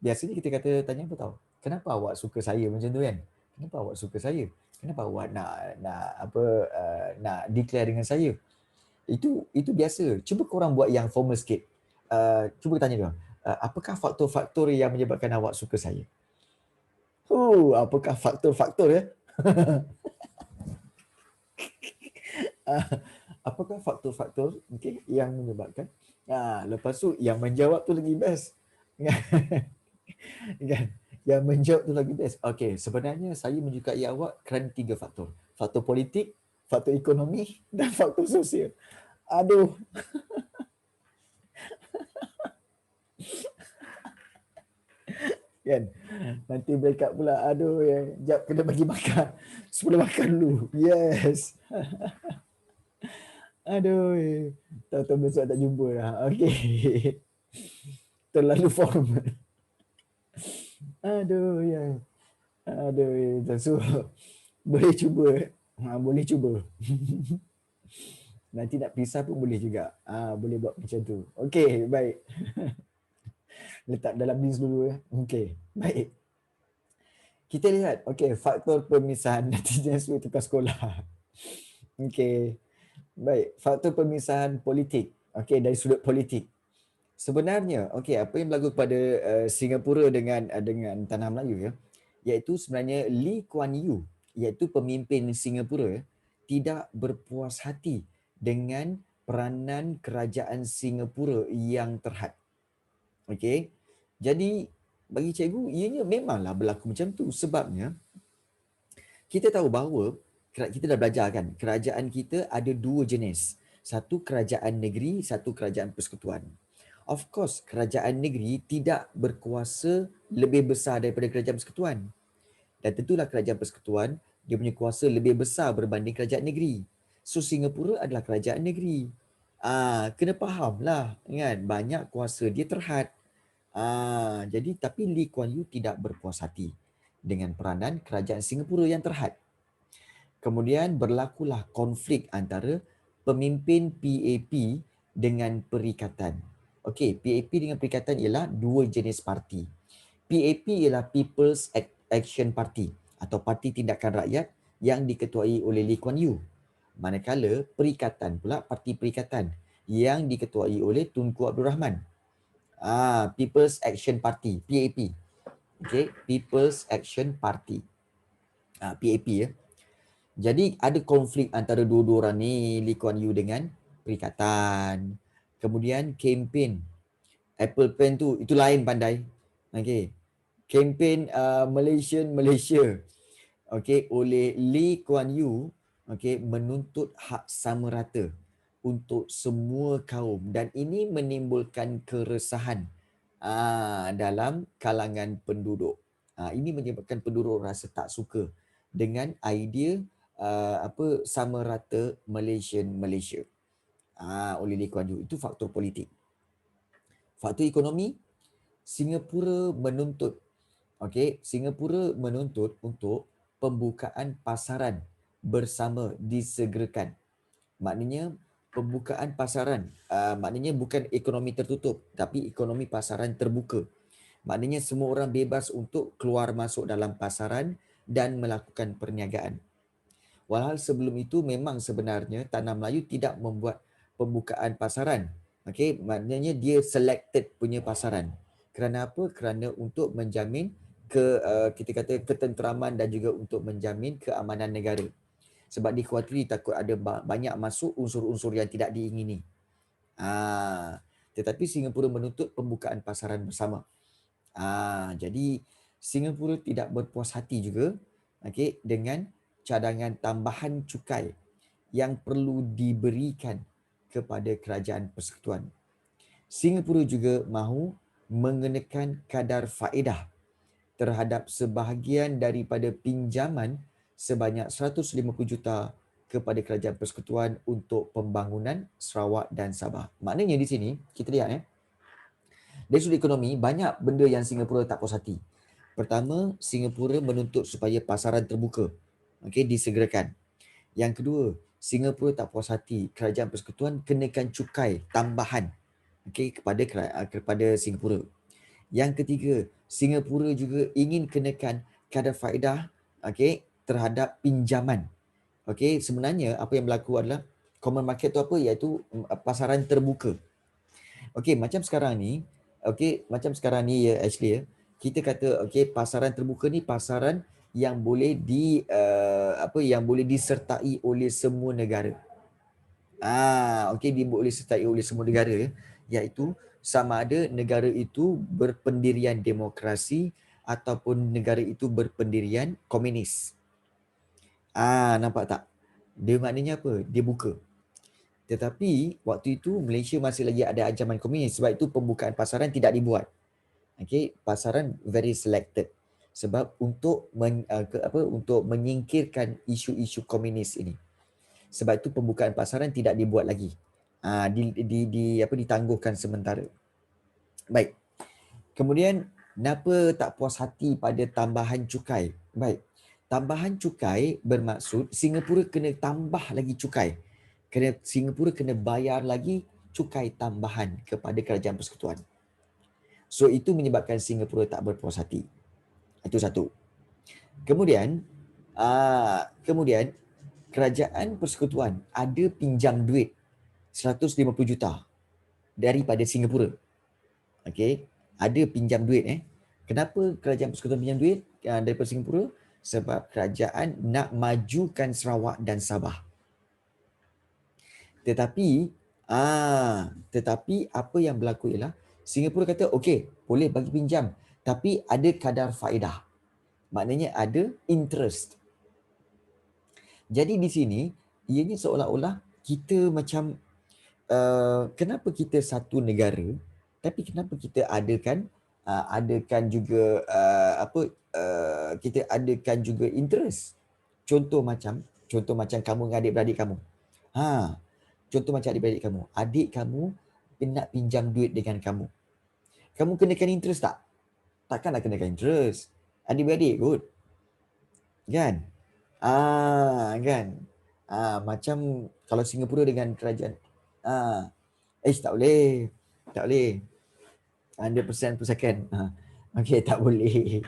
Biasanya kita tanya apa tahu? Kenapa awak suka saya macam tu kan? Kenapa awak suka saya? Kenapa awak nak declare dengan saya? Itu biasa. Cuba korang buat yang formal sikit. Cuba tanya dia. Apakah faktor-faktor yang menyebabkan awak suka saya? Apakah faktor-faktor ya? Apakah faktor-faktor yang menyebabkan? Lepas tu yang menjawab tu lagi best. Kan? Yang menjawab tu lagi best. Okey, sebenarnya saya menyukai awak kerana 3 faktor. Faktor politik, faktor ekonomi dan faktor sosial. Aduh. Kan? Nanti break up pula. Aduh, jap kena bagi makan. 10 makan dulu. Yes. Aduh. Tahu-tahu besok tak jumpa dah. Okey. Terlalu formal. Aduh, ya. Aduh, so boleh cuba. Boleh cuba. Nanti nak pisah pun boleh juga. Boleh buat macam tu. Okey, baik. Letak dalam list dulu ya. Okey, baik. Kita lihat, okey, faktor pemisahan netizen suka tukar sekolah. Okey, baik. Faktor pemisahan politik. Okey, dari sudut politik. Sebenarnya, okey, apa yang berlaku pada Singapura dengan Tanah Melayu ya, iaitu sebenarnya Lee Kuan Yew, iaitu pemimpin Singapura, tidak berpuas hati dengan peranan kerajaan Singapura yang terhad. Okey. Jadi bagi cikgu, ianya memanglah berlaku macam tu. Sebabnya kita tahu bahawa kita dah belajar kan, kerajaan kita ada dua jenis. Satu kerajaan negeri, satu kerajaan persekutuan. Of course, kerajaan negeri tidak berkuasa lebih besar daripada kerajaan persekutuan. Dan tentulah kerajaan persekutuan, dia punya kuasa lebih besar berbanding kerajaan negeri. So, Singapura adalah kerajaan negeri. Kena fahamlah, kan? Banyak kuasa dia terhad. Jadi tapi Lee Kuan Yew tidak berpuas hati dengan peranan kerajaan Singapura yang terhad. Kemudian berlakulah konflik antara pemimpin PAP dengan perikatan. Okey, PAP dengan perikatan ialah dua jenis parti. PAP ialah People's Action Party atau Parti Tindakan Rakyat yang diketuai oleh Lee Kuan Yew. Manakala perikatan pula Parti Perikatan yang diketuai oleh Tunku Abdul Rahman. People's Action Party, PAP. Okay, People's Action Party. PAP ya. Jadi ada konflik antara dua-dua orang ni, Lee Kuan Yew dengan Perikatan. Kemudian kempen Apple Pen tu, itu lain pandai. Okay. Kempen Malaysia. Okay, oleh Lee Kuan Yew, okay, menuntut hak sama rata untuk semua kaum dan ini menimbulkan keresahan dalam kalangan penduduk. Ini menyebabkan penduduk rasa tak suka dengan idea sama rata Malaysia oleh Lee Kuan Yew. Itu faktor politik. Faktor ekonomi, Singapura menuntut untuk pembukaan pasaran bersama disegerakan. Maknanya pembukaan pasaran, maknanya bukan ekonomi tertutup tapi ekonomi pasaran terbuka. Maknanya semua orang bebas untuk keluar masuk dalam pasaran dan melakukan perniagaan. Walhal sebelum itu memang sebenarnya Tanah Melayu tidak membuat pembukaan pasaran. Okey, maknanya dia selected punya pasaran. Kerana apa? Kerana untuk menjamin kita kata ketenteraman dan juga untuk menjamin keamanan negara. Sebab dikhawatiri takut ada banyak masuk unsur-unsur yang tidak diingini. Tetapi Singapura menuntut pembukaan pasaran bersama. Jadi Singapura tidak berpuas hati juga dengan cadangan tambahan cukai yang perlu diberikan kepada kerajaan persekutuan. Singapura juga mahu mengenakan kadar faedah terhadap sebahagian daripada pinjaman sebanyak 150 juta kepada kerajaan persekutuan untuk pembangunan Sarawak dan Sabah. Maknanya di sini kita lihat dari sudut ekonomi banyak benda yang Singapura tak puas hati. Pertama, Singapura menuntut supaya pasaran terbuka, disegerakan. Yang kedua, Singapura tak puas hati kerajaan persekutuan kenakan cukai tambahan kepada Singapura. Yang ketiga, Singapura juga ingin kenakan kadar faedah terhadap pinjaman. Sebenarnya apa yang berlaku adalah common market tu apa, iaitu pasaran terbuka. Macam sekarang ni ya Ashley ya. Kita kata pasaran terbuka ni pasaran yang boleh yang boleh disertai oleh semua negara. Boleh disertai oleh semua negara, iaitu sama ada negara itu berpendirian demokrasi ataupun negara itu berpendirian komunis. Nampak tak? Dia maknanya apa? Dia buka. Tetapi waktu itu Malaysia masih lagi ada ancaman komunis, sebab itu pembukaan pasaran tidak dibuat. Pasaran very selected. Sebab untuk untuk menyingkirkan isu-isu komunis ini. Sebab itu pembukaan pasaran tidak dibuat lagi. Ditangguhkan sementara. Baik. Kemudian kenapa tak puas hati pada tambahan cukai? Baik. Tambahan cukai bermaksud Singapura kena tambah lagi cukai Singapura kena bayar lagi cukai tambahan kepada kerajaan persekutuan. So itu menyebabkan Singapura tak berpuas hati. Itu satu. Kemudian kerajaan persekutuan ada pinjam duit 150 juta daripada Singapura. Okey, ada pinjam duit. Kenapa kerajaan persekutuan pinjam duit daripada Singapura? Sebab kerajaan nak majukan Sarawak dan Sabah. Tetapi apa yang berlaku ialah Singapura kata okey, boleh bagi pinjam, tapi ada kadar faedah. Maknanya ada interest. Jadi di sini ianya seolah-olah kita macam kenapa kita satu negara tapi kenapa kita adakan juga kita adakan juga interest. Contoh macam kamu dengan adik-beradik kamu. Contoh macam adik-beradik kamu. Adik kamu nak pinjam duit dengan kamu. Kamu kenakan interest tak? Takkanlah kenakan interest. Adik-beradik kot. Kan? Kan? Macam kalau Singapura dengan kerajaan. Tak boleh. Tak boleh. 100% per second. Okey, tak boleh.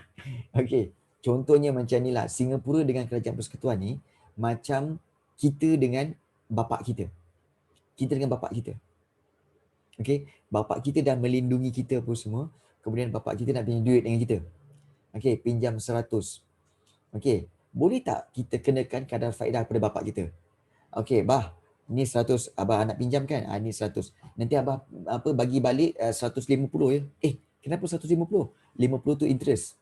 Okey. Contohnya macam ni lah. Singapura dengan kerajaan persekutuan ni macam kita dengan bapa kita. Kita dengan bapa kita. Okey, bapa kita dah melindungi kita apa semua. Kemudian bapa kita nak pinjam duit dengan kita. Okey, pinjam 100. Okey, boleh tak kita kenakan kadar faedah pada bapa kita? Okey, bah, ni 100 abah nak pinjam kan? Ni 100. Nanti abah bagi balik 150 ya. Kenapa 150? 50 tu interest.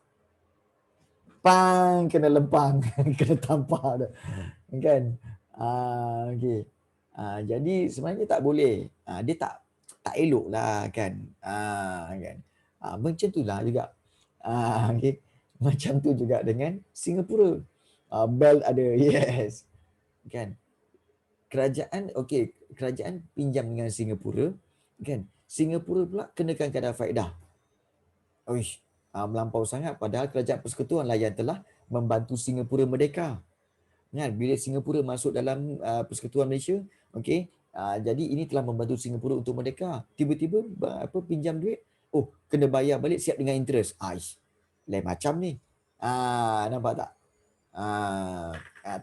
Pang, kena lempang, kena tampar dah. Kan? Okey. Jadi sebenarnya tak boleh. Dia tak elok lah kan. Kan. Macam itulah juga. Okay. Macam tu juga dengan Singapura. Belt ada, yes. Kan. Kerajaan pinjam dengan Singapura. Kan. Singapura pula kenakan kadar faedah. Melampau sangat. Padahal kerajaan persekutuan lah yang telah membantu Singapura merdeka. Kan, bila Singapura masuk dalam Persekutuan Malaysia, okey, jadi ini telah membantu Singapura untuk merdeka. Tiba-tiba pinjam duit, kena bayar balik siap dengan interest. Lain macam ni. Nampak tak?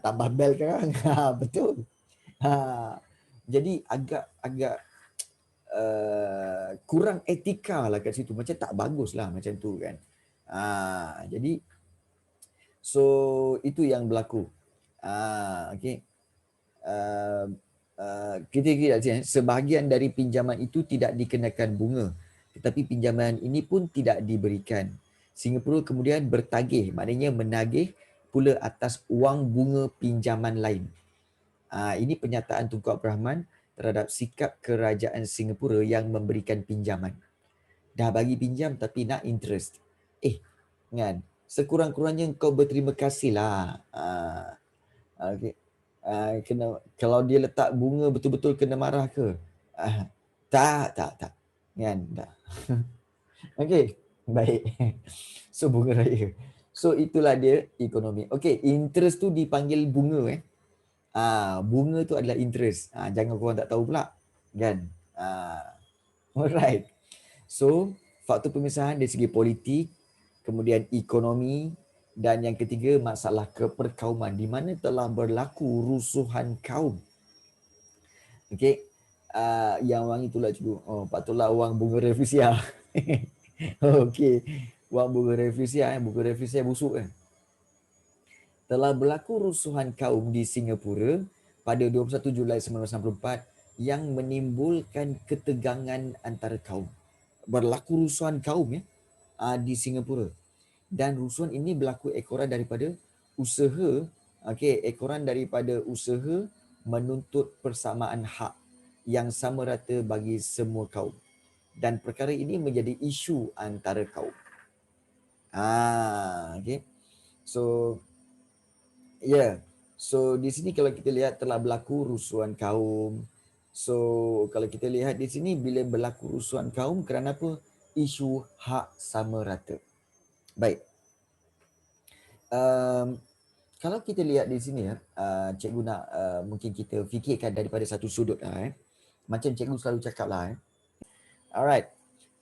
Tambah bel sekarang. Betul. Jadi agak kurang etika lah kat situ. Macam tak bagus lah macam tu kan. Jadi so itu yang berlaku. Okey. Kita lihat sini, sebahagian dari pinjaman itu tidak dikenakan bunga, tetapi pinjaman ini pun tidak diberikan. Singapura kemudian bertagih, maknanya menagih pula atas wang bunga pinjaman lain. Ini pernyataan Tunku Abdul Rahman terhadap sikap kerajaan Singapura yang memberikan pinjaman. Dah bagi pinjam tapi nak interest. Kan? Sekurang-kurangnya kau berterima kasih lah. Okay. Kalau dia letak bunga betul-betul kena marah ke? Tak. Kan? Tak. Okey, baik. So bunga raya. So itulah dia ekonomi. Okey, interest tu dipanggil bunga bunga tu adalah interest. Jangan korang tak tahu pula. Kan? Alright. So, faktor pemisahan dari segi politik, kemudian ekonomi, dan yang ketiga masalah keperkauman di mana telah berlaku rusuhan kaum. Okey. Yang wang itulah cikgu. Patutlah wang bunga Rafflesia. Okey. Wang bunga Rafflesia bunga Rafflesia busuk kan. Telah berlaku rusuhan kaum di Singapura pada 21 Julai 1964 yang menimbulkan ketegangan antara kaum. Berlaku rusuhan kaum di Singapura. Dan rusuhan ini berlaku ekoran daripada usaha menuntut persamaan hak yang sama rata bagi semua kaum. Dan perkara ini menjadi isu antara kaum. Okay. So di sini kalau kita lihat telah berlaku rusuhan kaum. So kalau kita lihat di sini bila berlaku rusuhan kaum kerana apa? Isu hak sama rata. Baik. Kalau kita lihat di sini ya, cikgu nak mungkin kita fikirkan daripada satu sudut lah. Macam cikgu selalu cakap lah. Alright.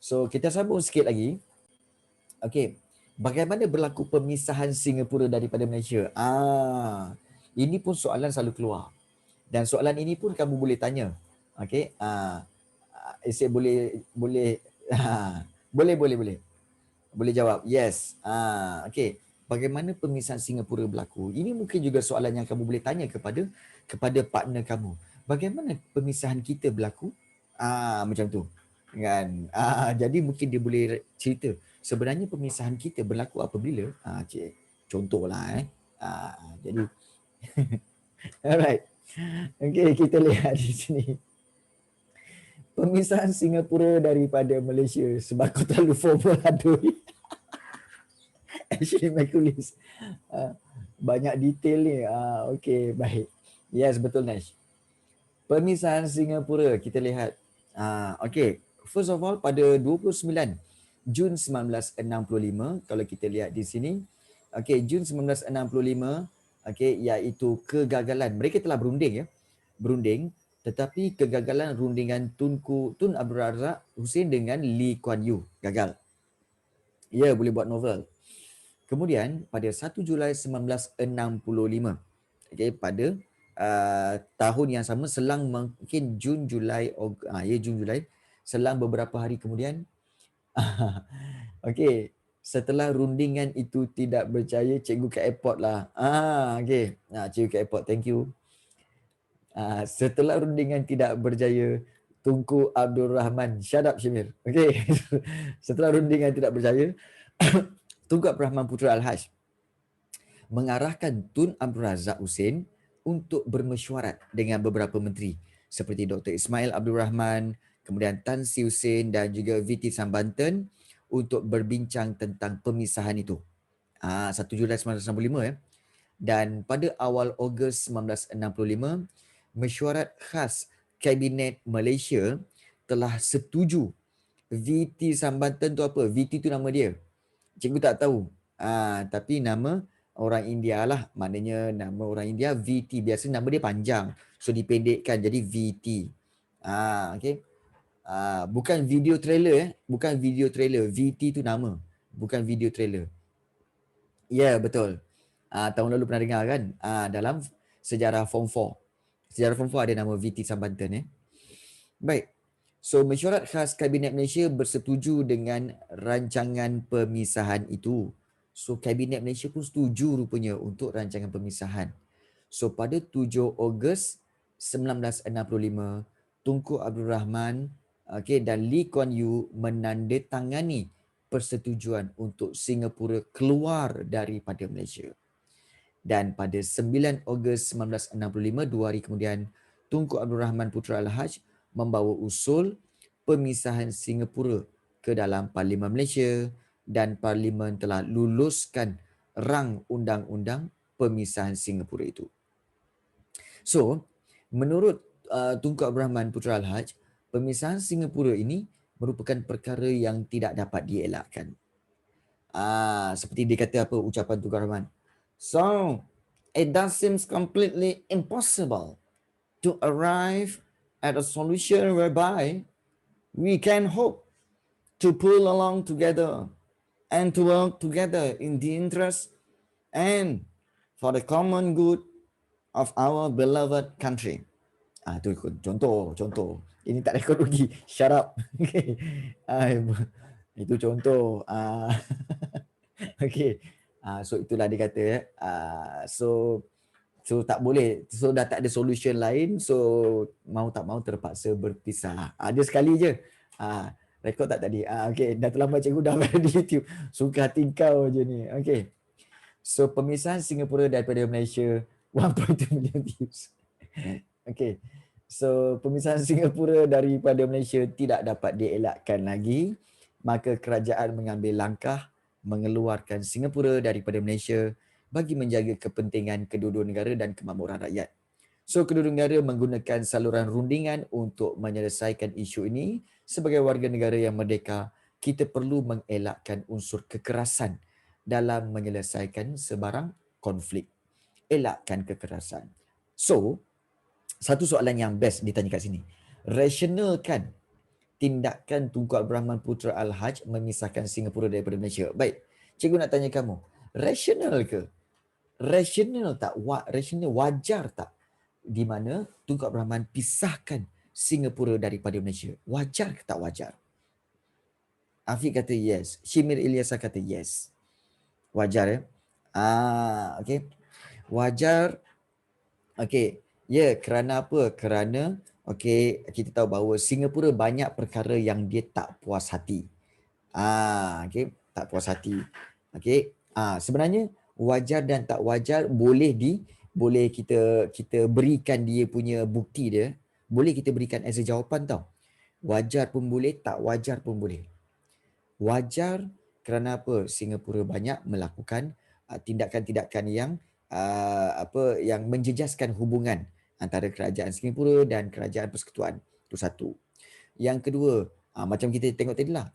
So kita sambung sikit lagi. Okey. Bagaimana berlaku pemisahan Singapura daripada Malaysia? Ini pun soalan selalu keluar. Dan soalan ini pun kamu boleh tanya. Okey. Saya boleh boleh. Boleh jawab. Yes. Okey. Bagaimana pemisahan Singapura berlaku? Ini mungkin juga soalan yang kamu boleh tanya kepada partner kamu. Bagaimana pemisahan kita berlaku? Macam tu. Kan? Jadi mungkin dia boleh cerita. Sebenarnya pemisahan kita berlaku apabila? Contohlah. Jadi, alright. Okey, kita lihat di sini. Pemisahan Singapura daripada Malaysia sebab kau terlalu formal adui. Actually Maculis. Banyak detail ni. Okey, baik. Yes, betul Nash. Pemisahan Singapura, kita lihat. Okey, first of all pada 29 Jun 1965, kalau kita lihat di sini. Okey, Jun 1965, okey, iaitu kegagalan. Mereka telah berunding, tetapi kegagalan rundingan Tun Abdul Razak Hussein dengan Lee Kuan Yew gagal. Ya, boleh buat novel. Kemudian pada 1 Julai 1965, okey, pada tahun yang sama, selang mungkin Jun Julai selang beberapa hari kemudian okey, setelah rundingan itu tidak berjaya, cikgu ke airport lah. Okey, cikgu ke airport, thank you. Setelah rundingan tidak berjaya, Tunku Abdul Rahman, shut up Syamir. Okey. Setelah rundingan tidak berjaya, Tunku Abdul Rahman Putra Al-Haj mengarahkan Tun Abdul Razak Hussein untuk bermesyuarat dengan beberapa menteri seperti Dr. Ismail Abdul Rahman, kemudian Tan Sri Hussein dan juga VT Sambanten untuk berbincang tentang pemisahan itu. 1 Julai 1965 ya. Dan pada awal Ogos 1965, mesyuarat khas Kabinet Malaysia telah setuju. VT Sambanten tu apa? VT tu nama dia. Cikgu tak tahu. Tapi nama orang India lah. Maknanya nama orang India VT. Biasa nama dia panjang. So dipendekkan jadi VT. Okay. Bukan video trailer. Bukan video trailer. VT tu nama. Bukan video trailer. Ya, betul. Tahun lalu pernah dengar kan? Dalam sejarah Form 4. Sejarah Form 4 ada nama VT Sambanten. Baik. So, mesyuarat khas Kabinet Malaysia bersetuju dengan rancangan pemisahan itu. So, Kabinet Malaysia pun setuju rupanya untuk rancangan pemisahan. So, pada 7 Ogos 1965, Tunku Abdul Rahman dan Lee Kuan Yew menandatangani persetujuan untuk Singapura keluar daripada Malaysia. Dan pada 9 Ogos 1965, 2 hari kemudian, Tunku Abdul Rahman Putra Al-Haj membawa usul pemisahan Singapura ke dalam Parlimen Malaysia dan Parlimen telah luluskan rang undang-undang pemisahan Singapura itu. So, menurut Tunku Abdul Rahman Putra Al-Haj, pemisahan Singapura ini merupakan perkara yang tidak dapat dielakkan. Seperti dia kata apa ucapan Tunku Abdul Rahman. So, it does seem completely impossible to arrive at a solution whereby we can hope to pull along together and to work together in the interest and for the common good of our beloved country. Itu contoh. Ini tak rekod rugi. Shut up. Okay. Itu contoh. Okay. So itulah dia kata. So tak boleh. So dah tak ada solution lain. So mau tak mau terpaksa berpisah. Ada sekali je. Rekod tak tadi? Okay. Dah terlambat cikgu dah berada di YouTube. Suka hati kau je ni. Okay. So pemisahan Singapura daripada Malaysia 1.2 million views. Okay. So pemisahan Singapura daripada Malaysia tidak dapat dielakkan lagi. Maka kerajaan mengambil langkah mengeluarkan Singapura daripada Malaysia bagi menjaga kepentingan kedua-dua negara dan kemakmuran rakyat. So kedua-dua negara menggunakan saluran rundingan untuk menyelesaikan isu ini. Sebagai warga negara yang merdeka, kita perlu mengelakkan unsur kekerasan dalam menyelesaikan sebarang konflik. elakkan kekerasan. So, satu soalan yang best ditanya kat sini. Rasionalkan tindakan Tunku Abdul Rahman Putra Al-Haj memisahkan Singapura daripada Malaysia. Baik, cikgu nak tanya kamu, rasional ke? Rasional tak? Rasional, wajar tak? Di mana Tunku Abdul Rahman pisahkan Singapura daripada Malaysia. Wajar ke tak wajar? Afiq kata yes. Shimir Ilyasa kata yes. Wajar ya? Okay. Wajar. Okay. Ya, kerana apa? Kerana okay, kita tahu bahawa Singapura banyak perkara yang dia tak puas hati. Okay, tak puas hati. Okay. Sebenarnya wajar dan tak wajar boleh kita berikan dia punya bukti dia. Boleh kita berikan as a jawapan tau. Wajar pun boleh, tak wajar pun boleh. Wajar kerana apa? Singapura banyak melakukan tindakan-tindakan yang yang menjejaskan hubungan antara kerajaan Singapura dan kerajaan persekutuan. Itu satu. Yang kedua, macam kita tengok tadi lah,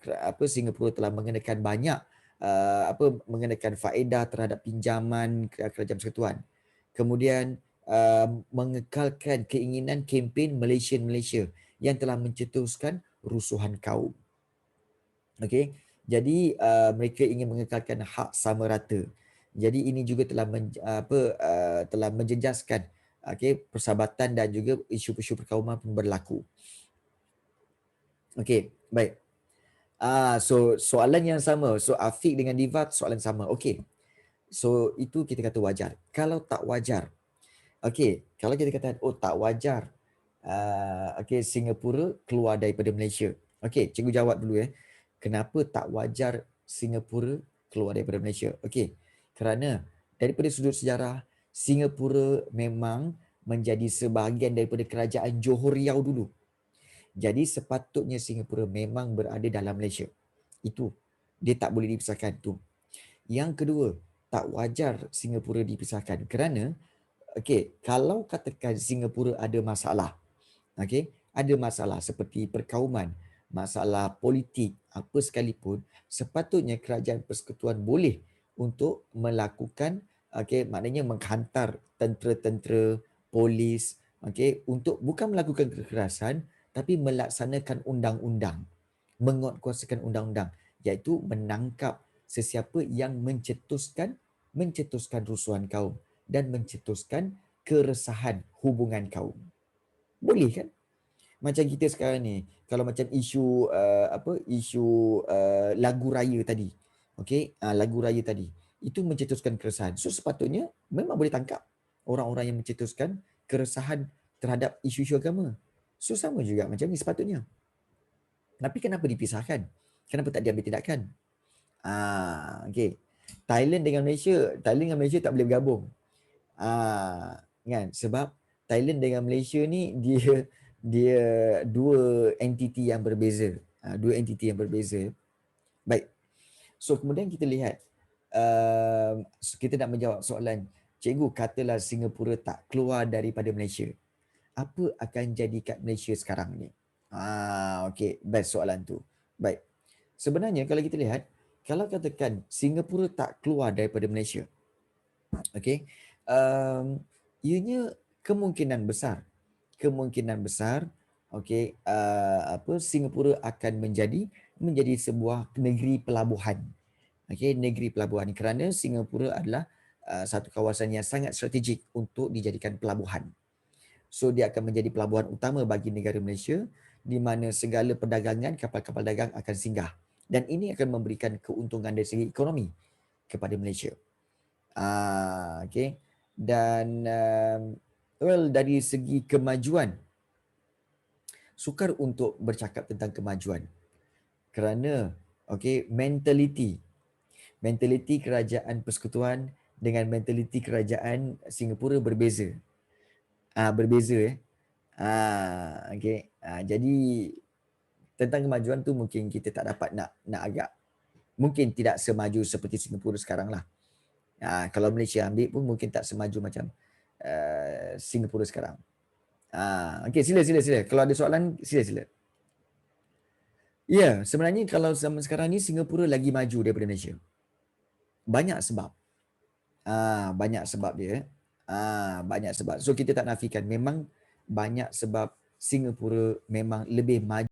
Singapura telah mengenakan banyak mengenakan faedah terhadap pinjaman kerajaan persekutuan. Kemudian mengekalkan keinginan kempen Malaysia yang telah mencetuskan rusuhan kaum. Okey, jadi mereka ingin mengekalkan hak sama rata. Jadi ini juga telah telah menjejaskan persahabatan dan juga isu-isu perkauman pun berlaku. Okey, baik. So soalan yang sama. So Afiq dengan Diva soalan sama. Okey. So itu kita kata wajar. Kalau tak wajar. Okey, kalau kita kata tak wajar. Singapura keluar daripada Malaysia. Okey, cikgu jawab dulu ya. Kenapa tak wajar Singapura keluar daripada Malaysia? Okey, kerana daripada sudut sejarah, Singapura memang menjadi sebahagian daripada kerajaan Johor Riau dulu. Jadi sepatutnya Singapura memang berada dalam Malaysia. Itu. Dia tak boleh dipisahkan tu. Yang kedua, tak wajar Singapura dipisahkan kerana kalau katakan Singapura ada masalah, ada masalah seperti perkauman, masalah politik, apa sekalipun, sepatutnya kerajaan persekutuan boleh untuk melakukan, maknanya menghantar tentera-tentera, polis, untuk bukan melakukan kekerasan, tapi melaksanakan undang-undang, menguatkuasakan undang-undang, iaitu menangkap sesiapa yang mencetuskan rusuhan kaum dan mencetuskan keresahan hubungan kaum. Boleh kan? Macam kita sekarang ni, kalau macam isu lagu raya tadi. Lagu raya tadi. Itu mencetuskan keresahan. So sepatutnya memang boleh tangkap orang-orang yang mencetuskan keresahan terhadap isu-isu agama. So sama juga macam ni sepatutnya. Tapi kenapa dipisahkan? Kenapa tak diambil tindakan? Thailand dengan Malaysia tak boleh bergabung. Kan? Sebab Thailand dengan Malaysia ni dia dua entiti yang berbeza. Baik. So kemudian kita lihat kita nak menjawab soalan, cikgu katalah Singapura tak keluar daripada Malaysia. Apa akan jadi kat Malaysia sekarang ni? Best soalan tu. Baik. Sebenarnya kalau kita lihat, kalau katakan Singapura tak keluar daripada Malaysia, ianya kemungkinan besar, Singapura akan menjadi sebuah negeri pelabuhan. Negeri pelabuhan kerana Singapura adalah satu kawasan yang sangat strategik untuk dijadikan pelabuhan. So dia akan menjadi pelabuhan utama bagi negara Malaysia di mana segala perdagangan kapal-kapal dagang akan singgah, dan ini akan memberikan keuntungan dari segi ekonomi kepada Malaysia. Dan dari segi kemajuan, sukar untuk bercakap tentang kemajuan kerana mentaliti kerajaan persekutuan dengan mentaliti kerajaan Singapura berbeza. Jadi tentang kemajuan tu mungkin kita tak dapat nak agak, mungkin tidak semaju seperti Singapura sekarang lah. Kalau Malaysia ambil pun mungkin tak semaju macam Singapura sekarang. Sila. Kalau ada soalan, sila. Ya, sebenarnya kalau zaman sekarang ni Singapura lagi maju daripada Malaysia. Banyak sebab. Banyak sebab dia. Banyak sebab. So kita tak nafikan memang banyak sebab Singapura memang lebih maju